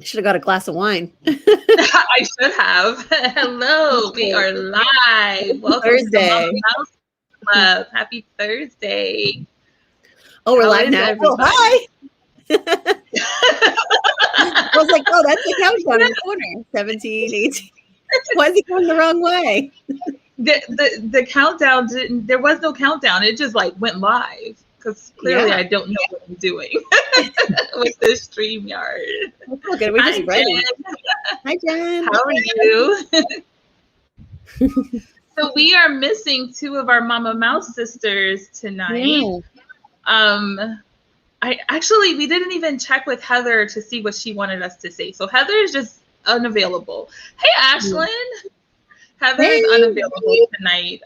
I should have got a glass of wine. I should have. Hello, we are live. Welcome Thursday. to the Mama Mouse Club. Happy Thursday. Oh, we're live now. Oh, hi. I was like, oh, that's the countdown in the corner. 17, 18. Why is it going the wrong way? The countdown didn't. There was no countdown. It just like went live because clearly I don't know what I'm doing with this StreamYard. Okay, we're just ready. Hi, Jen. How are you? So we are missing two of our Mama Mouse sisters tonight. Yeah. We didn't even check with Heather to see what she wanted us to say. So Heather is just unavailable. Hey, Ashlyn. Heather is unavailable tonight.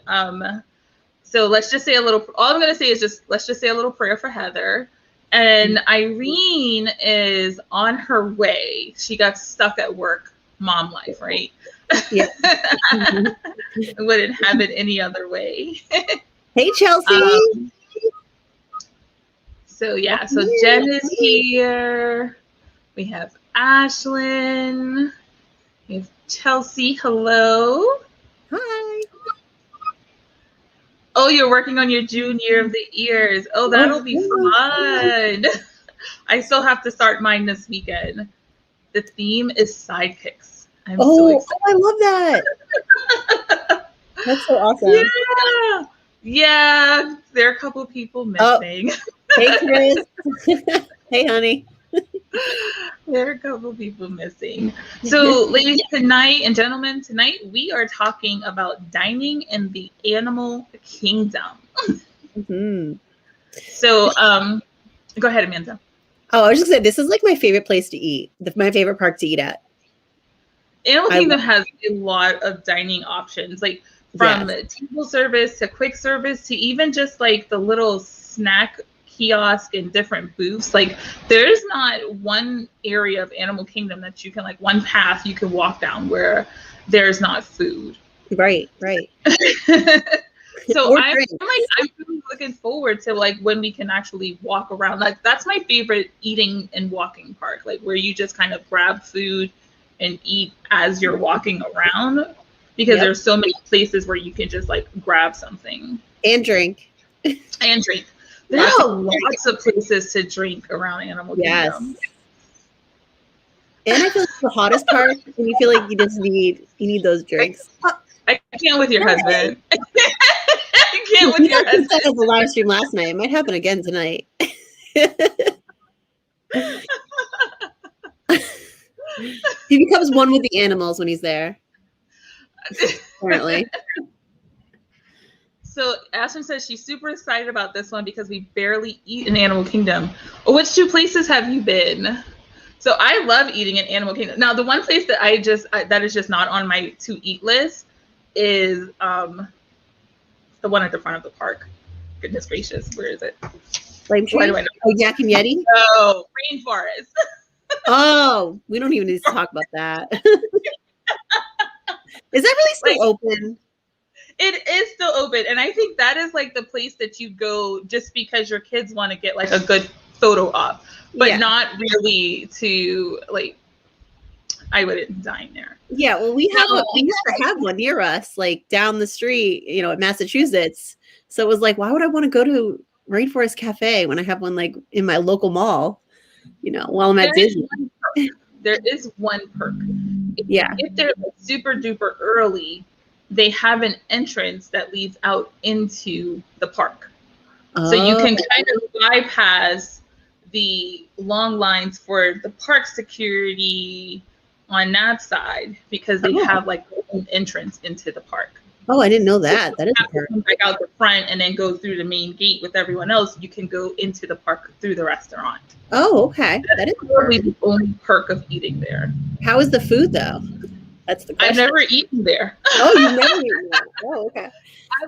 So let's just say a little. All I'm gonna say is let's just say a little prayer for Heather. And Irene is on her way. She got stuck at work, mom life, right? Yeah. Wouldn't have it any other way. Hey, Chelsea. So Jen is here. We have Ashlyn. We have Chelsea. Hello. Hi. Oh, you're working on your junior of the ears. Oh, that'll be fun. I still have to start mine this weekend. The theme is sidekicks. I'm so excited. I love that. That's so awesome. Yeah. There are a couple of people missing. Hey, Chris. Hey, honey. There are a couple people missing. So, ladies and gentlemen, tonight we are talking about dining in the animal kingdom. Mm-hmm. So, go ahead, Amanda. Oh, I was just saying, this is like my favorite place to eat. My favorite park to eat at. Animal Kingdom has a lot of dining options, like from table service to quick service to even just like the little snack kiosk and different booths. Like there's not one area of Animal Kingdom that you can one path you can walk down where there's not food. Right. So I'm really looking forward to when we can actually walk around. Like that's my favorite eating and walking park, like where you just kind of grab food and eat as you're walking around, because there's so many places where you can just grab something and drink. There are lots of places to drink around Animal Kingdom. And I feel like the hottest part when you feel like you need those drinks. I can't with your husband. I can't with your husband. That was a live stream last night. It might happen again tonight. He becomes one with the animals when he's there. Apparently. So Ashlyn says she's super excited about this one because we barely eat in Animal Kingdom. Which two places have you been? So I love eating in Animal Kingdom. Now the one place that that is just not on my to eat list is the one at the front of the park. Goodness gracious, where is it? Lime Tree? Oh, Yak and Yeti? Oh, Rainforest. Oh, we don't even need to talk about that. Is that really still open? It is still open, and I think that is the place that you go just because your kids want to get a good photo op, but not really to I wouldn't dine there. Yeah, well, we used to have one near us, down the street, at Massachusetts. So it was why would I want to go to Rainforest Cafe when I have one in my local mall? While I'm at Disney. There is one perk. If they're super duper early, they have an entrance that leads out into the park. So you can kind of bypass the long lines for the park security on that side because they have an entrance into the park. Oh, I didn't know that. That is a perk. Out the front and then go through the main gate with everyone else. You can go into the park through the restaurant. Oh, okay. That is probably the only perk of eating there. How is the food though? That's the question. I've never eaten there. Oh, you've never eaten there. Oh, okay.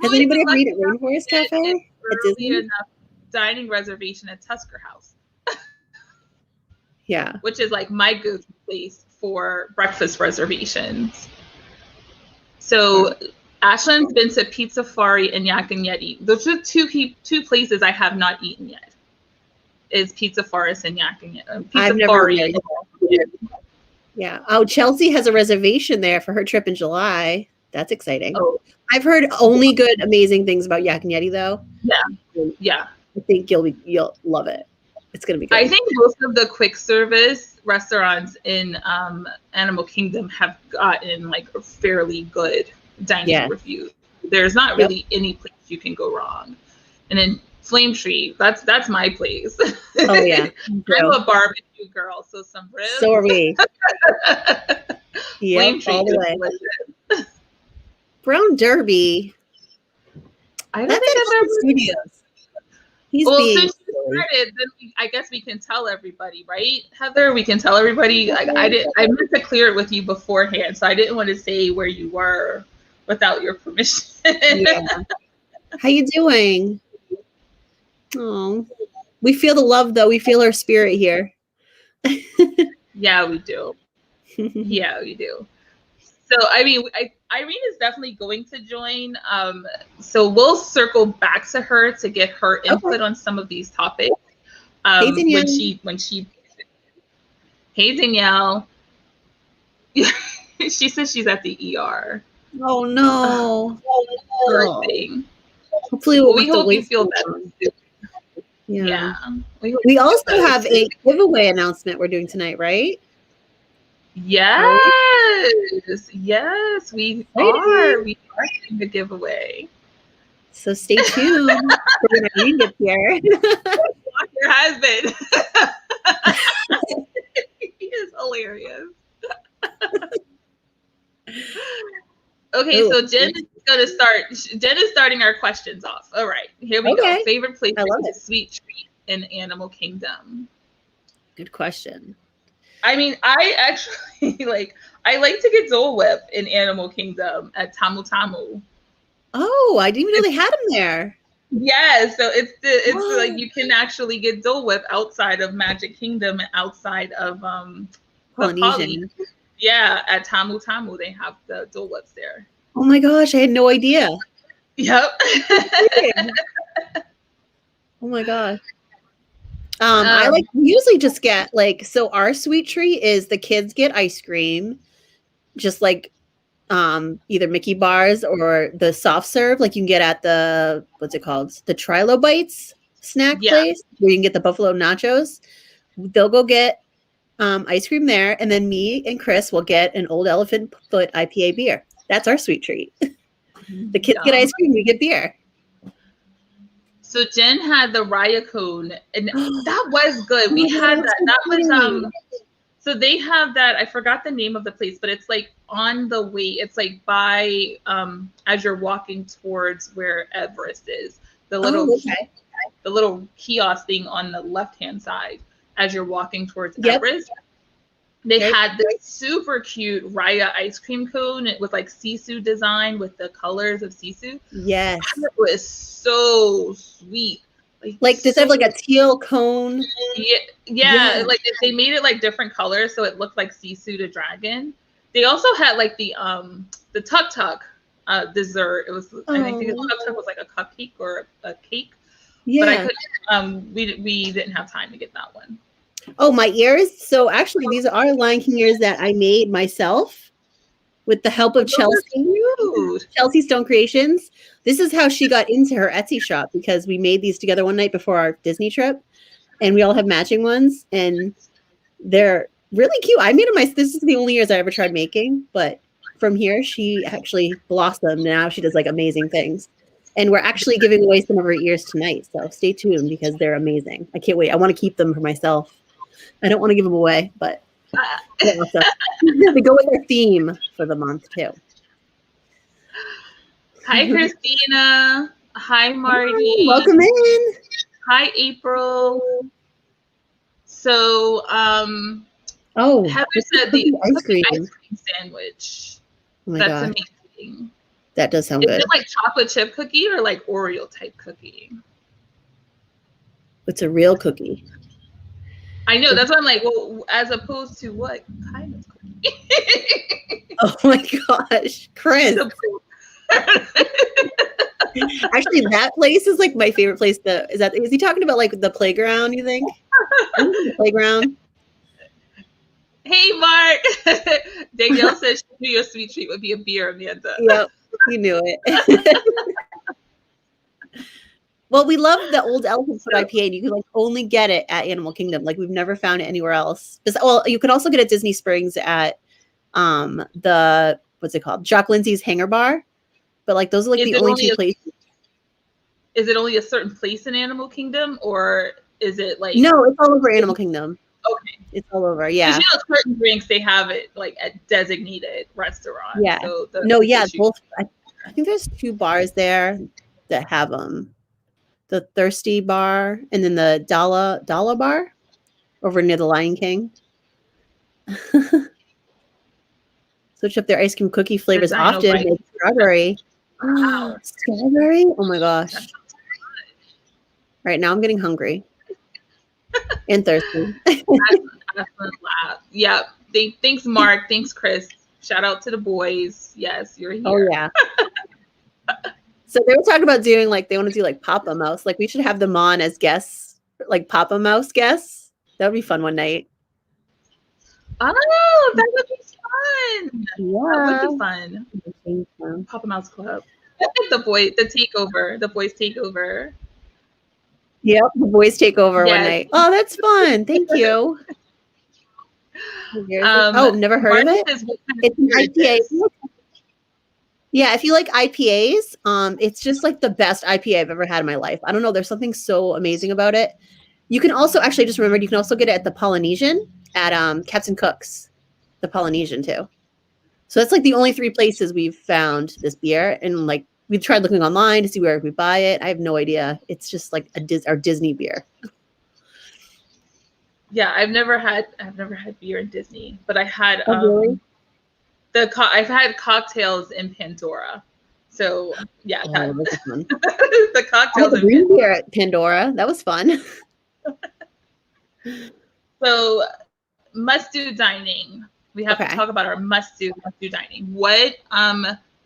Has anybody ever eaten at Rainforest Cafe? At Disney? Enough dining reservation at Tusker House. Yeah. Which is my go-to place for breakfast reservations. So Ashlyn's been to Pizza Fari and Yak and Yeti. Those are two places I have not eaten yet. Is Pizza Forest and Yak and Yeti. I've never been. Yeah. Oh, Chelsea has a reservation there for her trip in July. That's exciting. Oh, I've heard only good, amazing things about Yak and Yeti, though. yeah. I think you'll love it. It's gonna be good. I think most of the quick service restaurants in Animal Kingdom have gotten like a fairly good dining reviews. There's not really any place you can go wrong. And then Flame Tree, that's my place. Oh yeah, I'm a barbecue girl, so some ribs. So are we. Flame Tree all the way. Delicious. Brown Derby. I don't think I've ever studios. He's since you started, then I guess we can tell everybody, right, Heather? We can tell everybody. I meant to clear it with you beforehand, so I didn't want to say where you were without your permission. How you doing? Oh, we feel the love, though. We feel her spirit here. Yeah, we do. Yeah, we do. So, I mean, Irene is definitely going to join. So we'll circle back to her to get her input on some of these topics. Hey, Danielle. When she, hey, Danielle. She says she's at the ER. Oh, no. Hopefully we hope you feel better. Yeah. We also have a giveaway announcement we're doing tonight, right? Yes, we are. We are doing the giveaway. So stay tuned for when Irene gets here. Your husband. He is hilarious. Okay, so Jen is starting our questions off. All right, here we go. Favorite place to sweet treat in Animal Kingdom? Good question. I mean, I actually I like to get Dole Whip in Animal Kingdom at Tamu Tamu. Oh, I didn't even know they had them there. Yeah, so it's like you can actually get Dole Whip outside of Magic Kingdom and outside of Polynesian. Yeah, at Tamu Tamu they have the Dole Whips there. Oh my gosh, I had no idea. Yep. Oh my gosh. We usually just get so our sweet treat is the kids get ice cream, just like either Mickey bars or the soft serve, like you can get at the, what's it called? The Trilo Bites snack place where you can get the buffalo nachos. They'll go get ice cream there, and then me and Chris will get an Old Elephant Foot IPA beer. That's our sweet treat. The kids get ice cream, we get beer. So Jen had the Raya cone, and that was good. We had that. That was so they have that. I forgot the name of the place, but it's like on the way. It's like by as you're walking towards where Everest is. The little kiosk thing on the left-hand side as you're walking towards Everest. They had this super cute Raya ice cream cone with like Sisu design with the colors of Sisu. Yes. It was so sweet. Like does it have like a teal cone? Yeah. Like they made it like different colors so it looked like Sisu the dragon. They also had like the tuk tuk dessert. It was I think the tuk tuk was like a cupcake or a cake. Yeah. But I couldn't we didn't have time to get that one. Oh, my ears. So actually these are Lion King ears that I made myself with the help of Chelsea Stone Creations. This is how she got into her Etsy shop, because we made these together one night before our Disney trip, and we all have matching ones, and they're really cute. I made them this is the only ears I ever tried making, but from here she actually blossomed. Now she does like amazing things. And we're actually giving away some of her ears tonight, so stay tuned because they're amazing. I can't wait. I want to keep them for myself. I don't want to give them away, but they go with our theme for the month too. Hi, Christina. Hi, Marty. Welcome in. Hi, April. So, Heather said the ice cream sandwich. Oh my That's God. amazing. That does sound good. Is it like chocolate chip cookie or like Oreo type cookie? It's a real cookie. I know. That's why I'm like, well, as opposed to what kind of cookie? Oh my gosh, Chris. Actually, that place is like my favorite place. Is he talking about like the playground, you think? The playground? Hey, Mark. Danielle says she knew your sweet treat would be a beer, Amanda. Yep, you knew it. Well, we love the Old Elephant Foot IPA, and you can like only get it at Animal Kingdom. Like we've never found it anywhere else. Well, you can also get it at Disney Springs at the what's it called? Jock Lindsay's Hangar Bar. But like those are like the only two places. Is it only a certain place in Animal Kingdom, or is it like no? It's all over Animal Kingdom. Okay, it's all over. Yeah, you know, certain drinks they have it like at designated restaurants. Yeah, so both. I think there's 2 bars there that have them. The Thirsty Bar and then the Dala Bar over near the Lion King. Switch up their ice cream cookie flavors often. Like strawberry. Wow. Strawberry? Oh my gosh. Right now I'm getting hungry and thirsty. Excellent laugh. Yeah. Thanks, Mark. Thanks, Chris. Shout out to the boys. Yes, you're here. Oh, yeah. So they were talking about doing like, they want to do like Papa Mouse. Like we should have them on as guests, like Papa Mouse guests. That would be fun one night. Oh, that would be fun. Yeah. That would be fun. Papa Mouse Club. I think the boys take over. Yep, the boys take over one night. Oh, that's fun. Thank you. Never heard of it. It's an IPA. Yeah, if you like IPAs, it's just like the best IPA I've ever had in my life. I don't know. There's something so amazing about it. You can also actually just remembered you can also get it at the Polynesian at Captain Cook's, the Polynesian too. So that's like the only 3 places we've found this beer, and like we've tried looking online to see where we buy it. I have no idea. It's just like our Disney beer. Yeah, I've never had beer in Disney, but I had really? I've had cocktails in Pandora. So yeah, that's fun. The cocktails in green beer at Pandora. That was fun. So must-do dining. We have to talk about our must-do dining. What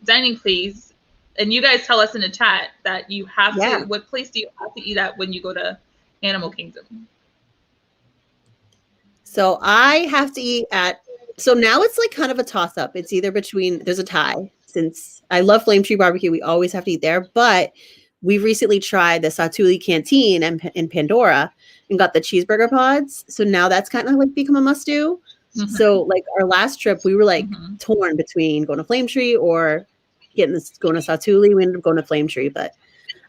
dining place? And you guys tell us in the chat that you have to. What place do you have to eat at when you go to Animal Kingdom? So I have to eat at. So now it's like kind of a toss-up. It's either between. There's a tie. Since I love Flame Tree Bbq, we always have to eat there. But we recently tried the Satouly Canteen in Pandora and got the cheeseburger pods. So now that's kind of like become a must-do. Mm-hmm. So like our last trip, we were like torn between going to Flame Tree or going to Satouly. We ended up going to Flame Tree, but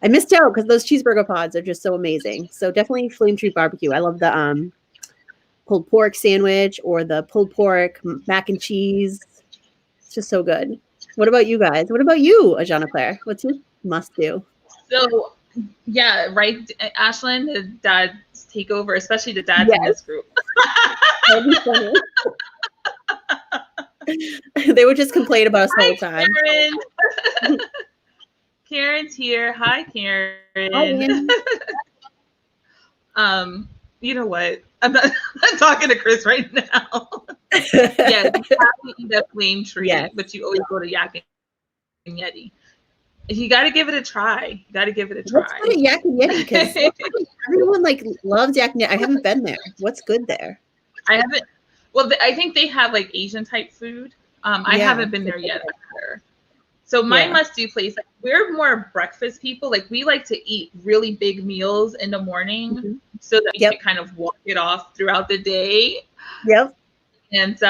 I missed out because those cheeseburger pods are just so amazing. So definitely Flame Tree Bbq. I love the pulled pork sandwich or the pulled pork mac and cheese. It's just so good. What about you guys? What about you, Ajana Claire? What's your must-do? So yeah, right, Ashlyn, the dads take over, especially the dads in this group. That'd be funny. They would just complain about us the whole time. Karen. Karen's here. Hi, Karen. Hi, you know what? I'm talking to Chris right now. Yeah, you have to eat at Flame Tree, but you always go to Yak and Yeti. You got to give it a try. Let's go to Yak and Yeti because everyone like loves Yak and Yeti. I haven't been there. What's good there? I haven't. Well, I think they have like Asian type food. I haven't been there yet either. So my must-do place, like, we're more breakfast people. Like we like to eat really big meals in the morning so that we can kind of walk it off throughout the day. Yep. And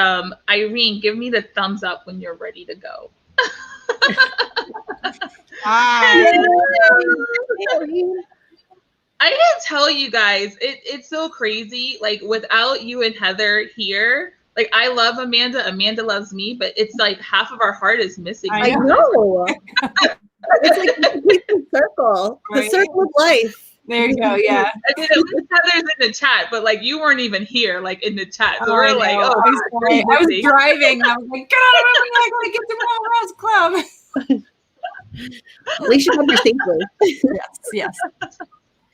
Irene, give me the thumbs up when you're ready to go. I didn't tell you guys, it's so crazy. Like without you and Heather here, like I love Amanda loves me, but it's like half of our heart is missing. I know. It's like the complete circle, the circle of life. There you go. Yeah. I mean, at least Heather's in the chat, but like you weren't even here, like in the chat. So we're like, I was driving. I was like, get out of my I gotta get to Moana Mom's club. At least you have your safely. Yes.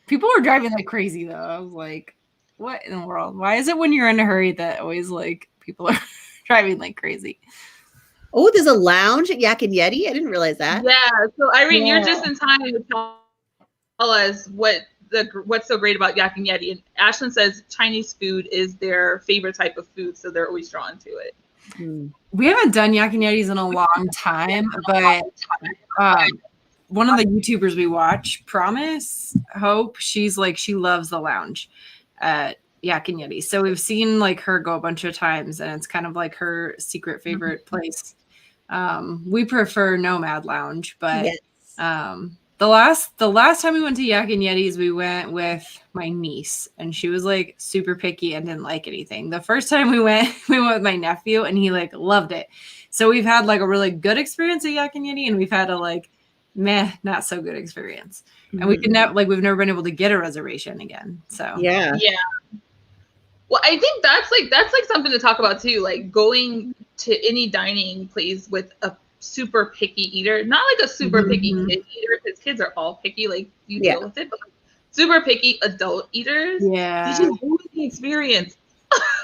People were driving like crazy though. I was like, what in the world? Why is it when you're in a hurry that always like people are driving like crazy? Oh, there's a lounge at Yak and Yeti. I didn't realize that. Yeah. So Irene, you're just in time to tell us what what's so great about Yak and Yeti. And Ashlyn says Chinese food is their favorite type of food, so they're always drawn to it. We haven't done Yak and Yetis in a long time, but one of the YouTubers we watch, Promise Hope, she's like, she loves the lounge at Yak and Yeti. So we've seen like her go a bunch of times, and it's kind of like her secret favorite place. We prefer Nomad Lounge, but the last time we went to Yak and Yetis, we went with my niece, and she was like super picky and didn't like anything. The first time we went with my nephew, and he like loved it. So we've had like a really good experience at Yak and Yeti, and we've had a like not so good experience. And we could we've never been able to get a reservation again. So yeah. Well, I think that's like something to talk about too. Like going to any dining place with a super picky eater, not like a super picky kid eater, because kids are all picky, like you deal with it, but like super picky adult eaters, they just ruin the experience.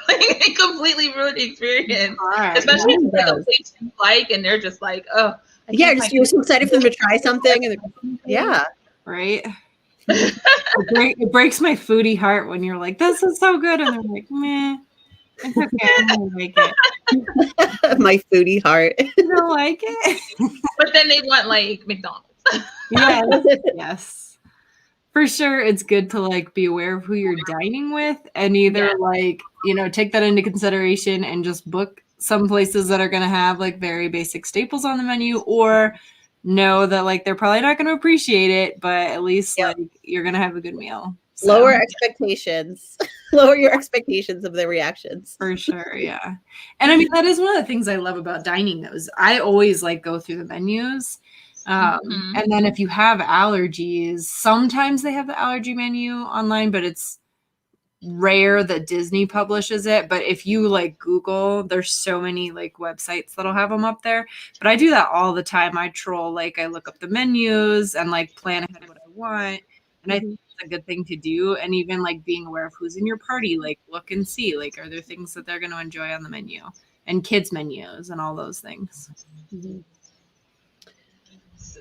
Like they completely ruin the experience, especially if it's like a place you like and they're just like, oh, just you're so excited for them to try something, and right. It breaks my foodie heart when you're like, this is so good, and they're like, meh. It's okay. I don't like it. My foodie heart. You don't like it? But then they want like McDonald's. Yes. For sure, it's good to like be aware of who you're dining with, and either like, take that into consideration and just book some places that are going to have like very basic staples on the menu, or know that like they're probably not going to appreciate it, but at least like you're going to have a good meal. So. Lower expectations. Lower your expectations of the reactions. For sure, yeah. And I mean, that is one of the things I love about dining, though, is I always like go through the menus. And then if you have allergies, sometimes they have the allergy menu online, but it's rare that Disney publishes it. But if you like Google, there's so many like websites that'll have them up there. But I do that all the time. I troll, like I look up the menus and like plan ahead what I want. And I think it's a good thing to do. And even like being aware of who's in your party, like look and see, like, are there things that they're going to enjoy on the menu, and kids menus and all those things.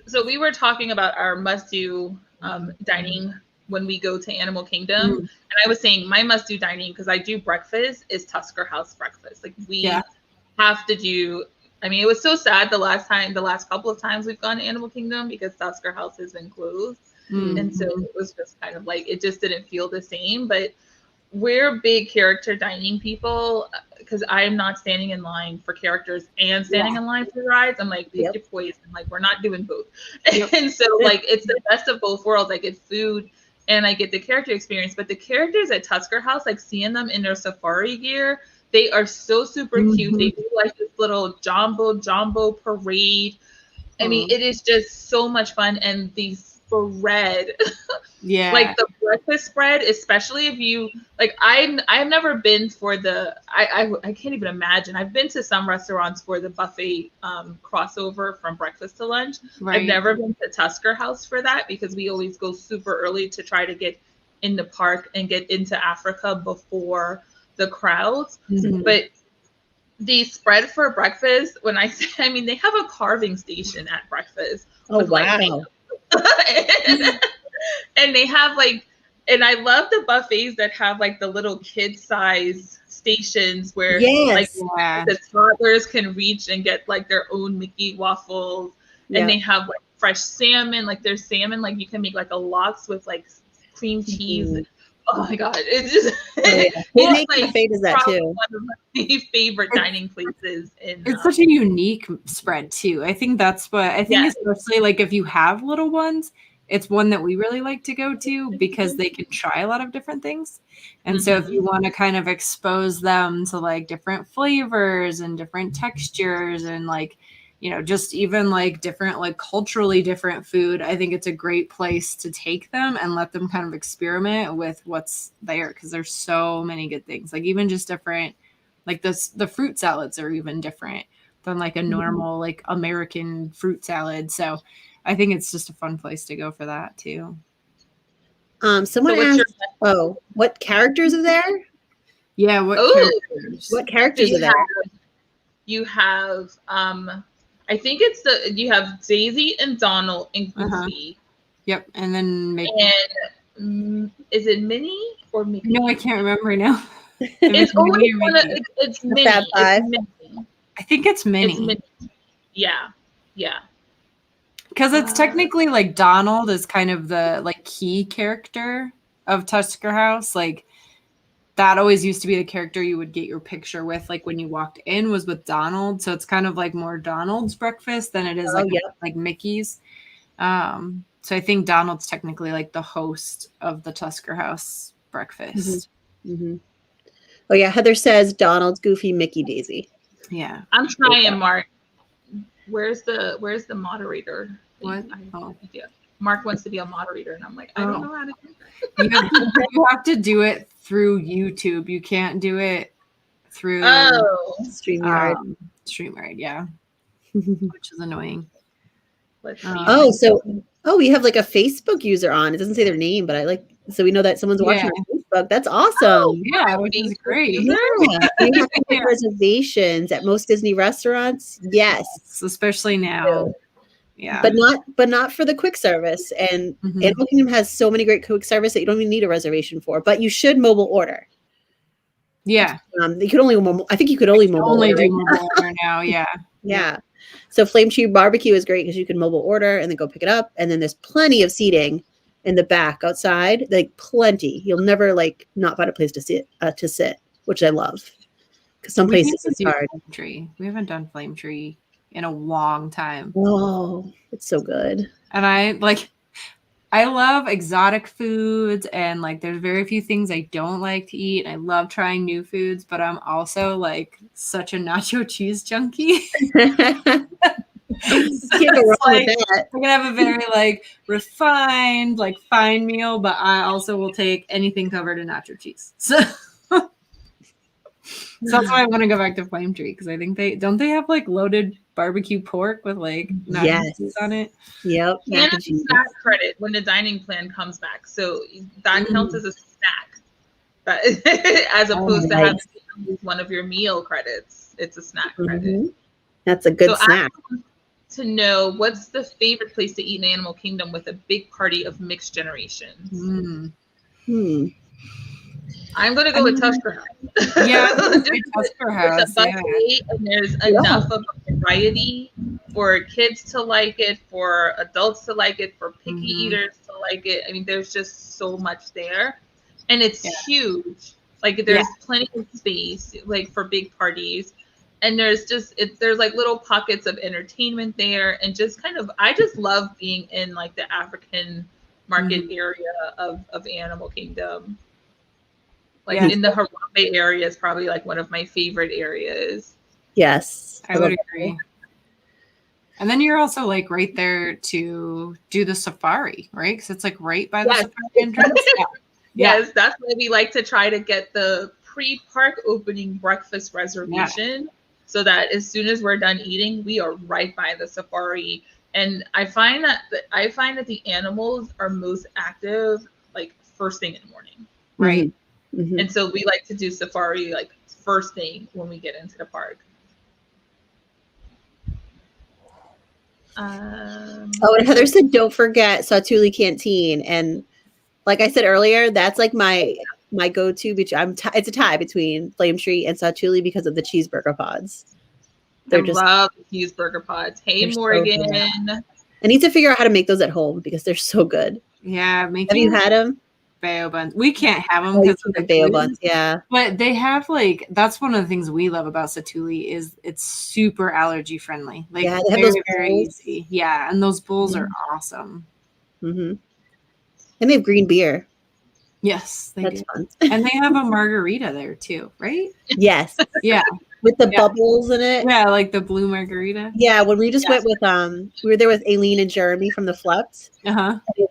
So we were talking about our must-do dining when we go to Animal Kingdom. And I was saying my must-do dining, because I do breakfast, is Tusker House breakfast. Like we have to do, I mean, it was so sad the last couple of times we've gone to Animal Kingdom, because Tusker House has been closed. And so it was just kind of like, it just didn't feel the same. But we're big character dining people, because I am not standing in line for characters and standing in line for rides. I'm like, pick your poison. Like, we're not doing both. And so like, it's the best of both worlds. I get food and I get the character experience. But the characters at Tusker House, like seeing them in their safari gear, they are so super cute. They do like this little jumbo parade. I mean, it is just so much fun. And these spread, like the breakfast spread, especially if you like, I've never been for the I can't even imagine. I've been to some restaurants for the buffet crossover from breakfast to lunch. I've never been to Tusker House for that, because we always go super early to try to get in the park and get into Africa before the crowds. But the spread for breakfast, when I say, I mean, they have a carving station at breakfast. Oh, wow. And they have like, and I love the buffets that have like the little kid size stations where like the toddlers can reach and get like their own Mickey waffles. And they have like fresh salmon, like there's salmon, like you can make like a lox with like cream cheese. Oh my God. It's just, it's like, buffet does that too. One of my favorite dining places. It's such a unique spread too. I think that's what I think, especially like if you have little ones, it's one that we really like to go to, because they can try a lot of different things. And so if you want to kind of expose them to like different flavors and different textures and like, just even like different, like culturally different food, I think it's a great place to take them and let them kind of experiment with what's there. Cause there's so many good things, like even just different, like the fruit salads are even different than like a normal, like American fruit salad. So I think it's just a fun place to go for that too. Someone asked, what characters are there? Yeah, what characters are there? You have I think it's you have Daisy and Donald and Goofy. Yep, and then Is it Minnie or Mickey? No, I can't remember now. It's always Minnie or one of, Mickey. it's Minnie. Fab Five? It's Minnie. I think it's Minnie. It's Minnie. Yeah. Yeah. Because it's technically like Donald is kind of the like key character of Tusker House. Like that always used to be the character you would get your picture with, like when you walked in, was with Donald. So it's kind of like more Donald's breakfast than it is like Mickey's. So I think Donald's technically like the host of the Tusker House breakfast. Mm-hmm. Oh yeah, Heather says Donald, Goofy, Mickey, Daisy. Yeah, I'm trying, Mark. Where's the moderator? What? Yeah. Mark wants to be a moderator, and I'm like, I don't know how to do that. You have to do it through YouTube. You can't do it through StreamYard. StreamYard, yeah, which is annoying. Let's see. We have like a Facebook user on. It doesn't say their name, but so we know that someone's watching on Facebook. That's awesome. Yeah, which is great. Yeah. You have to get reservations at most Disney restaurants. Yes, especially now. Yeah, but not for the quick service. And Animal Kingdom has so many great quick service that you don't even need a reservation for. But you should mobile order. Yeah, you could only. I think you could only mobile order. Do mobile order now. Yeah. Yeah. So Tree Bbq is great because you can mobile order and then go pick it up. And then there's plenty of seating in the back outside, like plenty. You'll never like not find a place to sit, which I love. Because some places it's hard. Tree. We haven't done Flame Tree in a long time. Oh, it's so good. And I love exotic foods, and like there's very few things I don't like to eat. I love trying new foods, but I'm also like such a nacho cheese junkie. Can't go wrong with that. I'm gonna have a very like refined, like fine meal, but I also will take anything covered in nacho cheese. So that's why I want to go back to Flame Tree, because I think they have like loaded barbecue pork with like nacho cheese on it. Yep. And a snack credit when the dining plan comes back, so that counts as a snack, but as opposed to having one of your meal credits, it's a snack credit. That's a good snack. To know what's the favorite place to eat in Animal Kingdom with a big party of mixed generations. I'm going to go with Tusker House. Yeah, Tusker House. It's a buffet, and there's enough of a variety for kids to like it, for adults to like it, for picky eaters to like it. I mean, there's just so much there, and it's huge. Like there's plenty of space, like for big parties, and there's like little pockets of entertainment there, and just kind of I just love being in like the African market area of Animal Kingdom. Like in the Harambe area is probably like one of my favorite areas. Yes, I would agree. And then you're also like right there to do the safari, right? Because it's like right by the safari entrance. Yes, that's why we like to try to get the pre-park opening breakfast reservation, so that as soon as we're done eating, we are right by the safari. And I find that the animals are most active like first thing in the morning. Right. And so we like to do safari like first thing when we get into the park. And Heather said, don't forget Satouly Canteen. And like I said earlier, that's like my go-to. It's a tie between Flame Tree and Satouly because of the cheeseburger pods. I love cheeseburger pods. Hey, Morgan. So I need to figure out how to make those at home because they're so good. Yeah. Have you had them? Bao buns. We can't have them because of the bao buns. Yeah, but they have like that's one of the things we love about Satouly is it's super allergy friendly. Like they have those very easy. Yeah, and those bowls are awesome. And they have green beer. Yes, that's fun. And they have a margarita there too, right? Yes. Yeah. With the bubbles in it. Yeah, like the blue margarita. Yeah, when we just went with we were there with Aileen and Jeremy from the Fleps.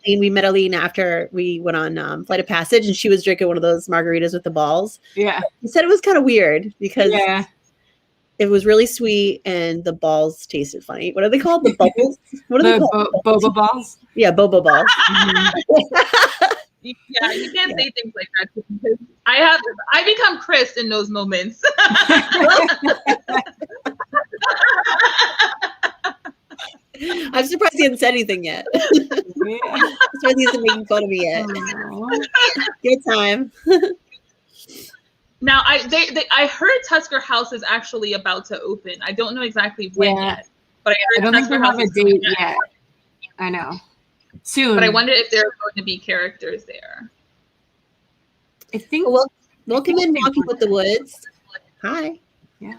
We met Aileen after we went on Flight of Passage, and she was drinking one of those margaritas with the balls. Yeah. He said it was kind of weird because it was really sweet and the balls tasted funny. What are they called? The bubbles? What are they called? Boba balls? Yeah, boba balls. Yeah, you can't say things like that because I become Chris in those moments. I'm surprised he hasn't said anything yet. I'm surprised he hasn't making fun of me yet. Good time. Now, I heard Tusker House is actually about to open. I don't know exactly when yet, but I heard don't think they have a date yet. I know. Soon. But I wonder if there are going to be characters there. I think. Well, welcome in, Walking with the Woods. Hi. Yeah.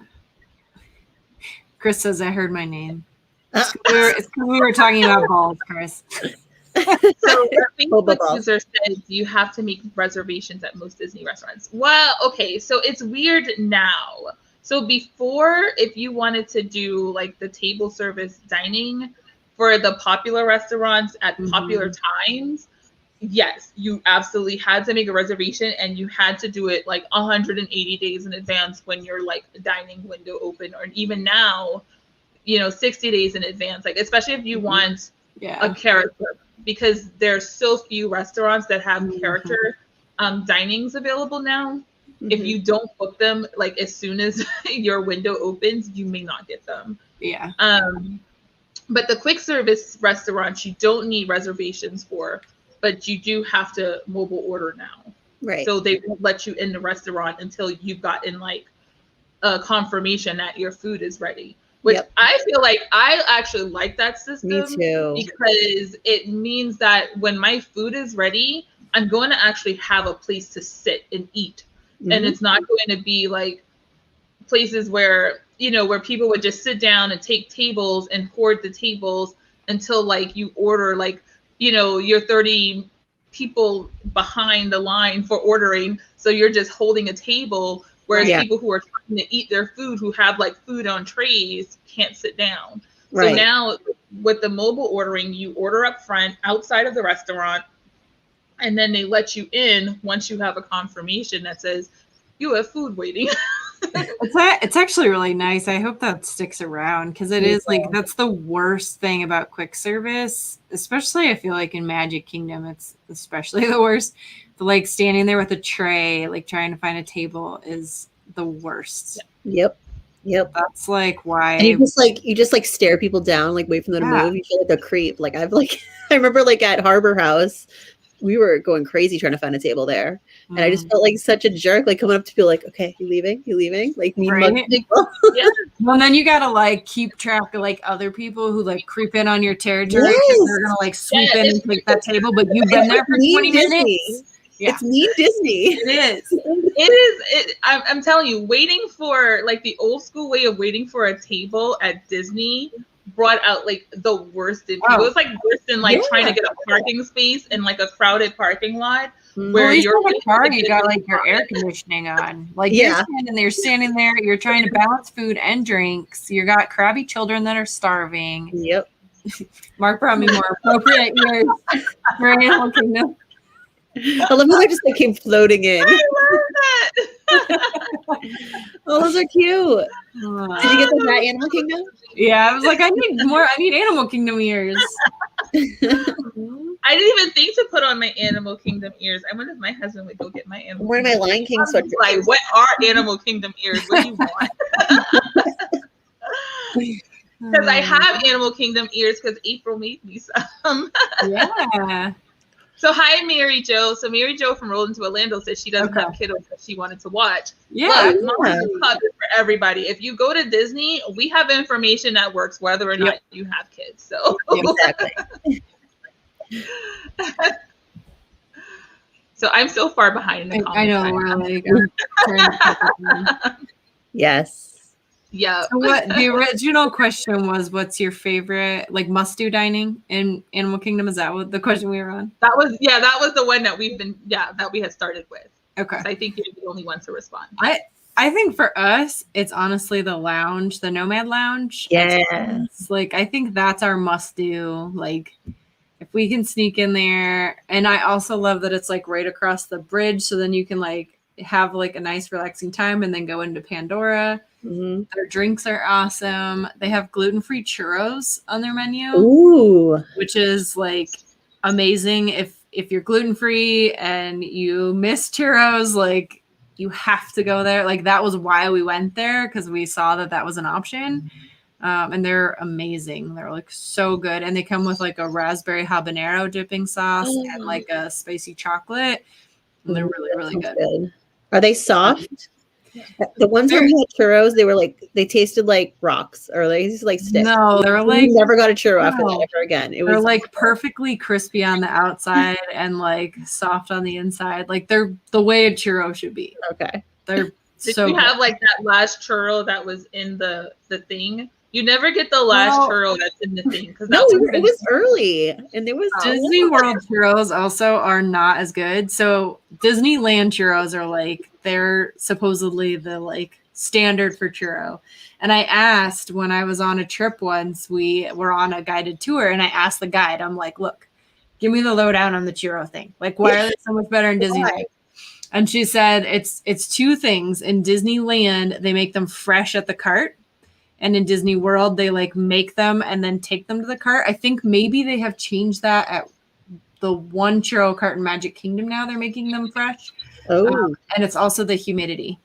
Chris says I heard my name. It's because we were talking about balls, Chris. So our Facebook user says you have to make reservations at most Disney restaurants. Well, okay, so it's weird now. So before, if you wanted to do like the table service dining for the popular restaurants at popular times, yes, you absolutely had to make a reservation, and you had to do it like 180 days in advance when your like dining window open, or even now, 60 days in advance, like especially if you want a character, because there's so few restaurants that have character dinings available now. If you don't book them like as soon as your window opens, you may not get them. Yeah. But the quick service restaurants, you don't need reservations for, but you do have to mobile order now. Right. So they won't let you in the restaurant until you've gotten like a confirmation that your food is ready. Which I feel like I actually like that system. Me too. Because it means that when my food is ready, I'm going to actually have a place to sit and eat. And it's not going to be like places where, where people would just sit down and take tables and hoard the tables until like you order like, you're 30 people behind the line for ordering. So you're just holding a table. Whereas people who are trying to eat their food, who have like food on trays, can't sit down. Right. So now with the mobile ordering, you order up front outside of the restaurant, and then they let you in once you have a confirmation that says you have food waiting. It's actually really nice. I hope that sticks around, because it is like, that's the worst thing about quick service, especially I feel like in Magic Kingdom, it's especially the worst. The like standing there with a tray, like trying to find a table is the worst. Yep. That's like why. And you just stare people down, like wait for them to move. You feel like a creep. Like I remember like at Harbor House, we were going crazy trying to find a table there. And I just felt like such a jerk, like coming up to people like, okay, you leaving? Like me. Right? Well, then you gotta like keep track of like other people who like creep in on your territory, because they're gonna like swoop in and take that table, but you've been there for 20 minutes. Yeah. It's mean Disney. It is. I'm telling you, waiting for like the old school way of waiting for a table at Disney brought out like the worst in people. It was like worse than like trying to get a parking space in like a crowded parking lot. Where you're in the car, you got like your air conditioning on. Like you're standing there, you're trying to balance food and drinks. You got crabby children that are starving. Yep. Mark brought me more appropriate ears for Animal Kingdom. I love how they just like came floating in. I love that. Oh, those are cute. Did you get them at Animal Kingdom? Yeah, I was like, I need Animal Kingdom ears. I didn't even think to put on my Animal Kingdom ears. I wonder if my husband would go get my Animal One of my Lion King sweaters. Like, what are Animal Kingdom ears? What do you want? Because I have Animal Kingdom ears because April made me some. Yeah. So hi, Mary Jo. So Mary Jo from Rolling to Orlando says she doesn't have kiddos that she wanted to watch. Yeah. Look, Mom is covered for everybody. If you go to Disney, we have information that works whether or not you have kids. So Exactly. So I'm so far behind in the comments. I know. We're like, yes. Yeah. So what the original question was, what's your favorite like must-do dining in Animal Kingdom? Is that what the question we were on? That was the one that that we had started with. Okay. So I think you're the only one to respond. I think for us, it's honestly the lounge, the Nomad Lounge. Yeah. Like I think that's our must-do. Like if we can sneak in there, and I also love that it's like right across the bridge, so then you can like have like a nice relaxing time and then go into Pandora. Their drinks are awesome. They have gluten-free churros on their menu. Ooh. Which is like amazing. If you're gluten-free and you miss churros, like you have to go there. Like that was why we went there, because we saw that was an option. And they're amazing. They're like so good. And they come with like a raspberry habanero dipping sauce and like a spicy chocolate. And they're really, really good. Are they soft? The ones where we had churros, they tasted like rocks, or they tasted like sticks. No, they're we like never got a churro after that ever again. They're like perfectly crispy on the outside and like soft on the inside. Like they're the way a churro should be. Okay. They're Did so you good. have like that last churro that was in the thing? You never get the last churro that's in the thing, because no, it was early, and there was Disney World churros also are not as good. So Disneyland churros are like, they're supposedly the like standard for churro. And I asked when I was on a trip once, we were on a guided tour, and I asked the guide, I'm like, look, give me the lowdown on the churro thing. Like, why are they so much better in Disneyland? And she said it's two things. In Disneyland, they make them fresh at the cart. And in Disney World, they like make them and then take them to the cart. I think maybe they have changed that at the one churro cart in Magic Kingdom now. They're making them fresh. And it's also the humidity.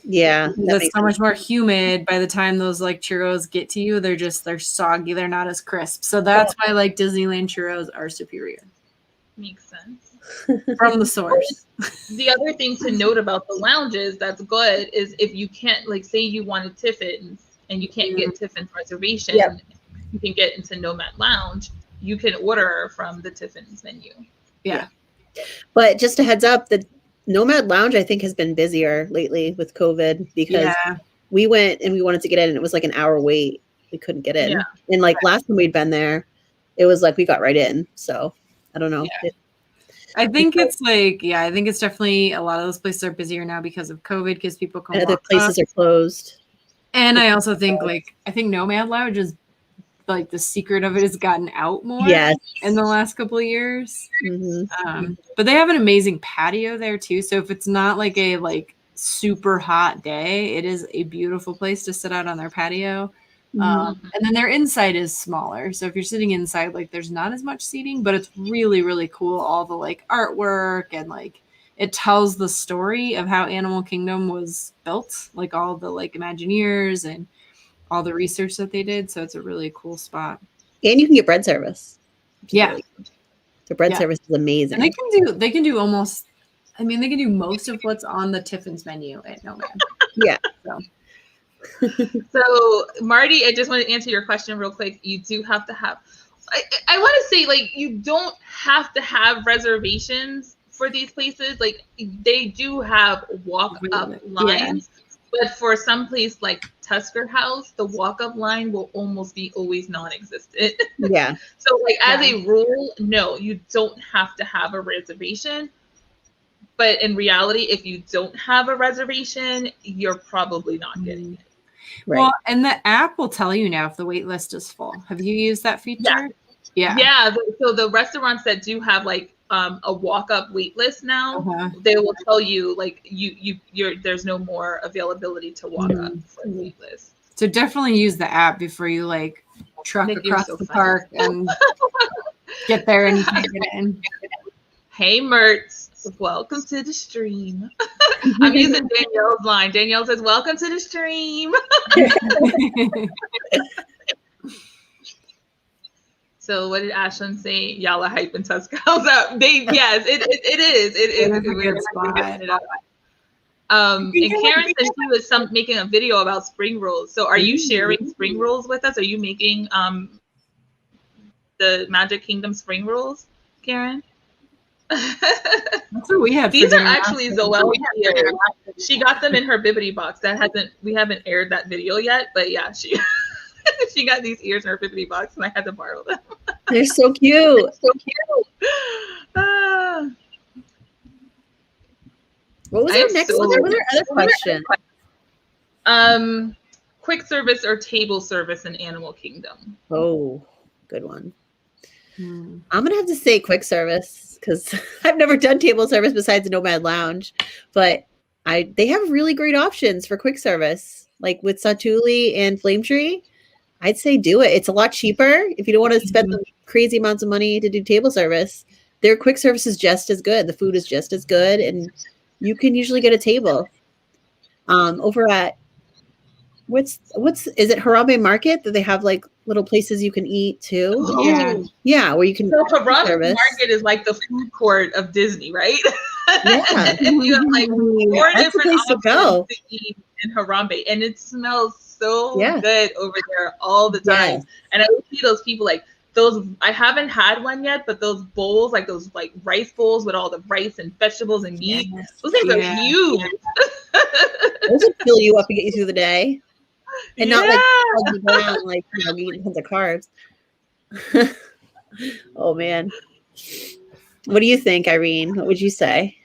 Yeah. It's so much more humid by the time those like churros get to you. They're soggy. They're not as crisp. So that's why like Disneyland churros are superior. Makes sense. From the source. The other thing to note about the lounges that's good is if you can't, like, say you wanted Tiffin's and you can't get Tiffin's reservation, you can get into Nomad Lounge. You can order from the Tiffin's menu. Yeah. But just a heads up, the Nomad Lounge, I think, has been busier lately with COVID, because we went and we wanted to get in, and it was like an hour wait. We couldn't get in. Yeah. And like last time we'd been there, it was like we got right in. So I don't know. Yeah. I think it's like, I think it's definitely a lot of those places are busier now because of COVID, because people come. Other places are closed. And I also think I think Nomad Lounge is like the secret of it has gotten out more in the last couple of years. Mm-hmm. But they have an amazing patio there too. So if it's not like a super hot day, it is a beautiful place to sit out on their patio. And then their inside is smaller. So if you're sitting inside, like there's not as much seating, but it's really, really cool. All the like artwork and like it tells the story of how Animal Kingdom was built, like all the like Imagineers and all the research that they did. So it's a really cool spot. And you can get bread service. Yeah. Really the bread service is amazing. And they can do almost, I mean, they can do most of what's on the Tiffin's menu at Nomad. Yeah. So Marty, I just want to answer your question real quick. You do have to have, I want to say, like, you don't have to have reservations for these places. Like, they do have walk-up lines, but for some place like Tusker House, the walk-up line will almost be always non-existent. Yeah. So like as a rule, no, you don't have to have a reservation. But in reality, if you don't have a reservation, you're probably not getting it. Right. Well, and the app will tell you now if the wait list is full. Have you used that feature? Yeah. So the restaurants that do have like a walk-up wait list now, they will tell you like you're there's no more availability to walk up for the wait list. So definitely use the app before you like truck across the park and get there and you can't get in. Hey, Mertz. Welcome to the stream. I'm using Danielle's line. Danielle says, welcome to the stream. So what did Ashlyn say? Y'all are hyping Tusker House up. Yes, it is. It is a good spot. And Karen said she was making a video about spring rolls. So are you sharing spring rolls with us? Are you making the Magic Kingdom spring rolls, Karen? That's what we had. These are actually Zoëlle ears. She got them in her Bibbidi box. We haven't aired that video yet, but yeah, she she got these ears in her Bibbidi box, and I had to borrow them. They're so cute. So cute. What was our next one? What was our other question? Quick service or table service in Animal Kingdom? Oh, good one. I'm gonna have to say quick service because I've never done table service besides the Nomad Lounge, but they have really great options for quick service, like with Satouly and Flame Tree. I'd say do it. It's a lot cheaper if you don't want to spend the crazy amounts of money to do table service. Their quick service is just as good. The food is just as good, and you can usually get a table. Over at What's is it Harambe Market that they have like little places you can eat too? Oh. Yeah, where you can. So Harambe service. Market is like the food court of Disney, right? Yeah. You have like 4 That's the different place to options go. to eat in Harambe, and it smells so Yeah. good over there all the time. Yes. And I would see those people like those. I haven't had one yet, but those bowls, like those like rice bowls with all the rice and vegetables and meat, Yes. those things are huge. Those would fill you up and get you through the day. And not like plug you down, like, you know, eating tons of carbs. Oh man. What do you think, Irene? What would you say?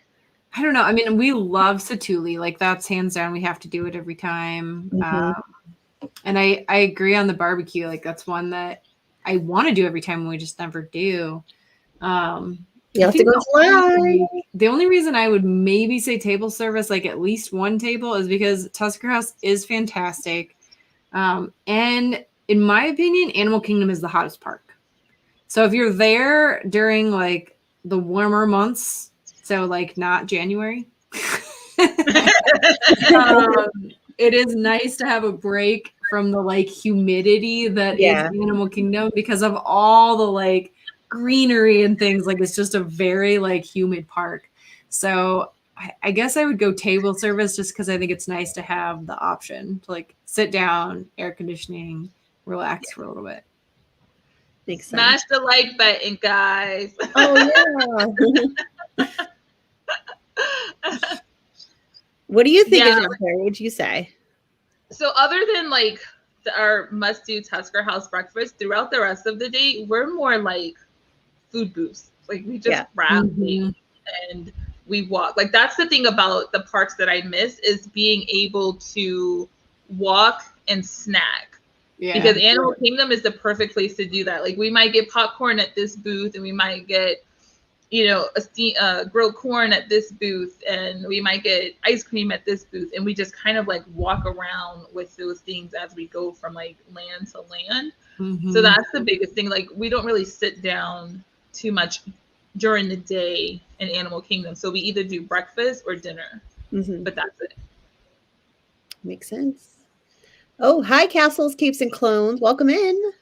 I don't know. I mean, we love Satouly. Like that's hands down. We have to do it every time. And I agree on the barbecue. Like that's one that I want to do every time and we just never do. You have to go fly. The only reason I would maybe say table service, like at least one table, is because Tusker House is fantastic. And in my opinion, Animal Kingdom is the hottest park. So if you're there during like the warmer months, so like not January, it is nice to have a break from the like humidity that is Animal Kingdom because of all the like greenery and things. Like it's just a very like humid park. So I guess I would go table service just because I think it's nice to have the option to like sit down, air conditioning, relax for a little bit. Makes sense. Smash the like button, guys. Oh yeah. What do you think is up there? What would you say? So other than like our must-do Tusker House breakfast, throughout the rest of the day, we're more like food booths. Like we just grab things and we walk. Like that's the thing about the parks that I miss is being able to walk and snack. Yeah. Because Animal Kingdom is the perfect place to do that. Like we might get popcorn at this booth and we might get, you know, grilled corn at this booth and we might get ice cream at this booth. And we just kind of like walk around with those things as we go from like land to land. So that's the biggest thing. Like we don't really sit down too much during the day in Animal Kingdom. So we either do breakfast or dinner, but that's it. Makes sense. Oh, hi, Castles, Capes, and Clones. Welcome in.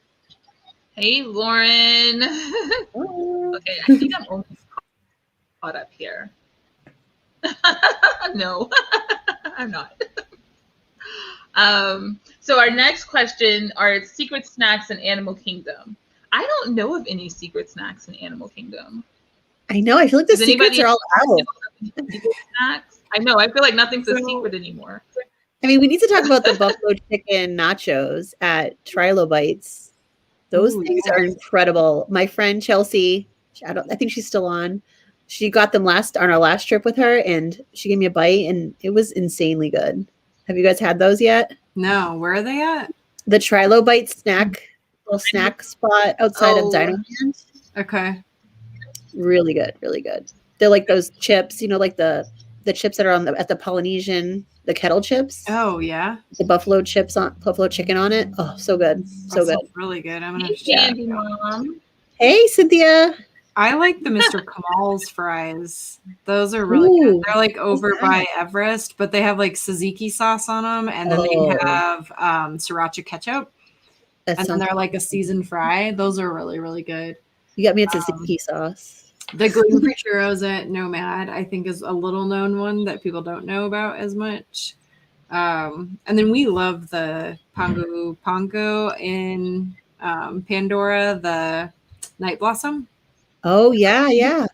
Hey, Lauren. Okay, I think I'm almost caught up here. No, I'm not. So our next question are secret snacks in Animal Kingdom. I don't know of any secret snacks in Animal Kingdom. I know. I feel like the secrets are all out. Snacks? I know. I feel like nothing's a secret anymore. I mean, we need to talk about the buffalo chicken nachos at Trilobites. Those things are incredible. My friend Chelsea, I think she's still on. She got them on our last trip with her, and she gave me a bite, and it was insanely good. Have you guys had those yet? No. Where are they at? The Trilobites little snack spot outside of Dinoland. Okay. Really good, really good. They're like those chips, you know, like the chips that are at the Polynesian, the kettle chips. Oh yeah. The buffalo chicken on it. Oh, so good. So good. Really good. I'm gonna check. Mom. Hey, Cynthia. I like the Mr. Kamal's fries. Those are really good. They're like over by Everest, but they have like tzatziki sauce on them, and then they have sriracha ketchup. And then they're like a seasoned fry. Those are really, really good. You got me a tzatziki sauce. The gluten-free churros at Nomad, I think, is a little known one that people don't know about as much. And then we love the Pongo in Pandora, the Night Blossom. Oh, yeah, yeah.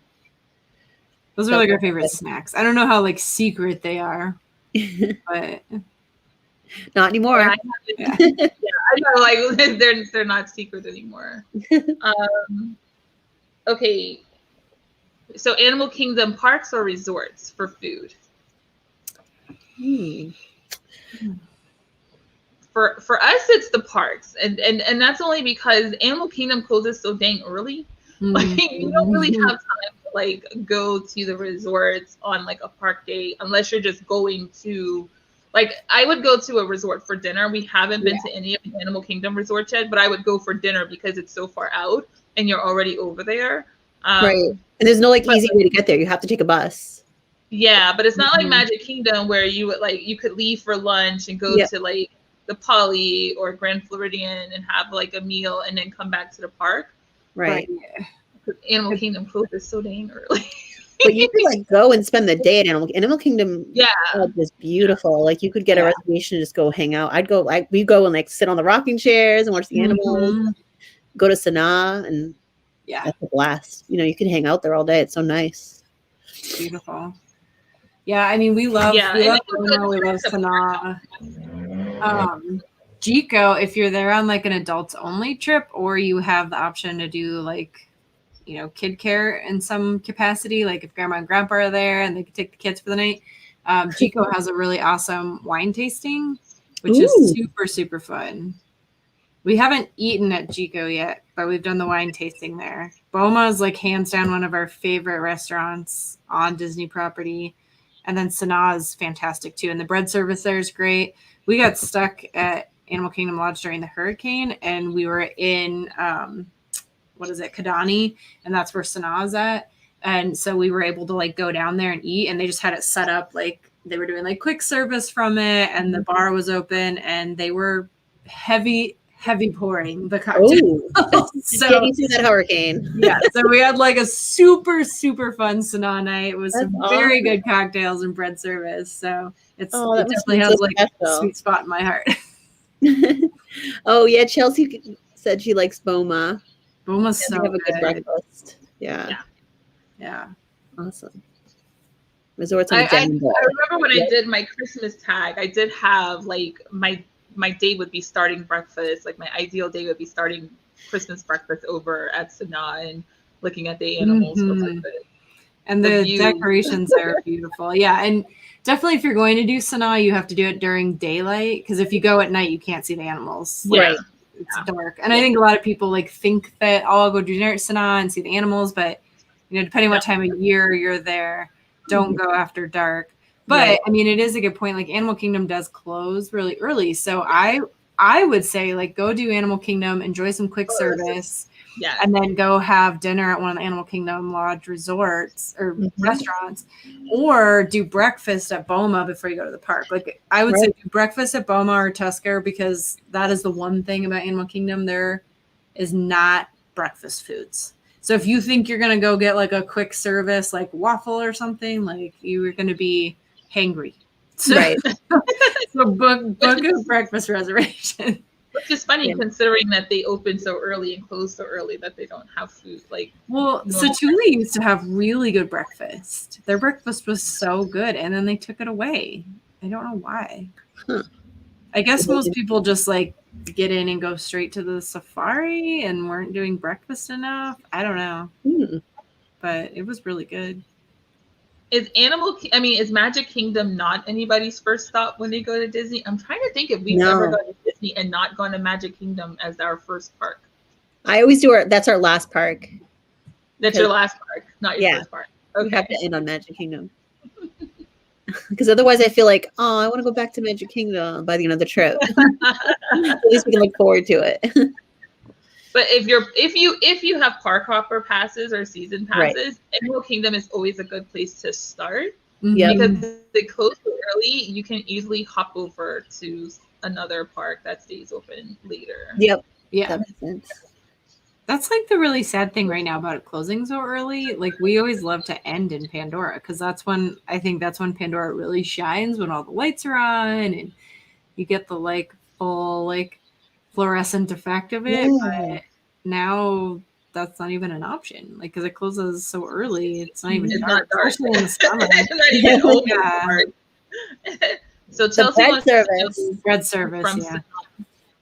Those are like our favorite snacks. I don't know how like secret they are, but not anymore. Yeah, I know, like they're not secret anymore. Okay. So Animal Kingdom parks or resorts for food? For us, it's the parks, and that's only because Animal Kingdom closes so dang early. Like you don't really have time to like go to the resorts on like a park day unless you're just going to, like I would go to a resort for dinner. We haven't been to any of the Animal Kingdom resorts yet, but I would go for dinner because it's so far out and you're already over there. Right. And there's no like easy way to get there. You have to take a bus. Yeah, but it's not like Magic Kingdom where you would like you could leave for lunch and go to like the Poly or Grand Floridian and have like a meal and then come back to the park. Right. Animal Kingdom closes so dang early. But you could like go and spend the day at Animal Kingdom. Yeah, is beautiful. Like you could get a reservation and just go hang out. We go and like sit on the rocking chairs and watch the animals. Go to Sanaa, and that's a blast. You know, you can hang out there all day. It's so nice. Beautiful. Yeah, I mean, we love Sanaa. Chico, if you're there on like an adults only trip, or you have the option to do like, you know, kid care in some capacity, like if grandma and grandpa are there and they can take the kids for the night. Chico has a really awesome wine tasting, which is super, super fun. We haven't eaten at Chico yet, but we've done the wine tasting there. Boma is like hands down one of our favorite restaurants on Disney property. And then Sanaa is fantastic too. And the bread service there is great. We got stuck at Animal Kingdom Lodge during the hurricane, and we were in, Kidani, and that's where Sanaa's at. And so we were able to like go down there and eat, and they just had it set up like they were doing like quick service from it, and the bar was open, and they were heavy pouring the cocktail. So getting through that hurricane. Yeah. So we had like a super, super fun Sanaa night with some very good cocktails and bread service. So it definitely has like a sweet spot in my heart. Oh yeah, Chelsea said she likes Boma. Boma's so have a good good. Breakfast. Yeah. Awesome. Resorts on I remember when I did my Christmas tag, I did have like my day would be starting breakfast. Like my ideal day would be starting Christmas breakfast over at Sanaa and looking at the animals for breakfast. And the decorations are beautiful. Yeah. And definitely if you're going to do Sanaa, you have to do it during daylight, because if you go at night, you can't see the animals. Right. It's dark. And I think a lot of people like think that, I'll go do dinner at Sanaa and see the animals, but you know, depending what time of year you're there, don't go after dark. But I mean, it is a good point. Like Animal Kingdom does close really early. So I would say like go do Animal Kingdom, enjoy some quick service, and then go have dinner at one of the Animal Kingdom Lodge resorts or restaurants, or do breakfast at Boma before you go to the park. Like I would say do breakfast at Boma or Tusker, because that is the one thing about Animal Kingdom. There is not breakfast foods. So if you think you're going to go get like a quick service, like waffle or something, like you're going to be hangry. So, so book a breakfast reservation. Which is funny considering that they open so early and close so early that they don't have food. Like, well, Satouly used to have really good breakfast. Their breakfast was so good, and then they took it away. I don't know why. I guess most people just like get in and go straight to the safari and weren't doing breakfast enough. I don't know. But it was really good. Is Magic Kingdom not anybody's first stop when they go to Disney? I'm trying to think if we've ever gone to Disney and not gone to Magic Kingdom as our first park. I always do that's our last park. That's your last park, not your first park. Okay. We have to end on Magic Kingdom. Because otherwise I feel like, I want to go back to Magic Kingdom by the end of the trip. At least we can look forward to it. But if you have park hopper passes or season passes, Animal Kingdom is always a good place to start. Because they close so early, you can easily hop over to another park that stays open later. Yep. Yeah. That makes sense. That's like the really sad thing right now about it closing so early. Like we always love to end in Pandora, because that's when Pandora really shines, when all the lights are on and you get the like full like fluorescent effect of it. But now that's not even an option, like because it closes so early. It's not even dark, especially in the summer. It's not even open. So Chelsea wants bread service. Yeah.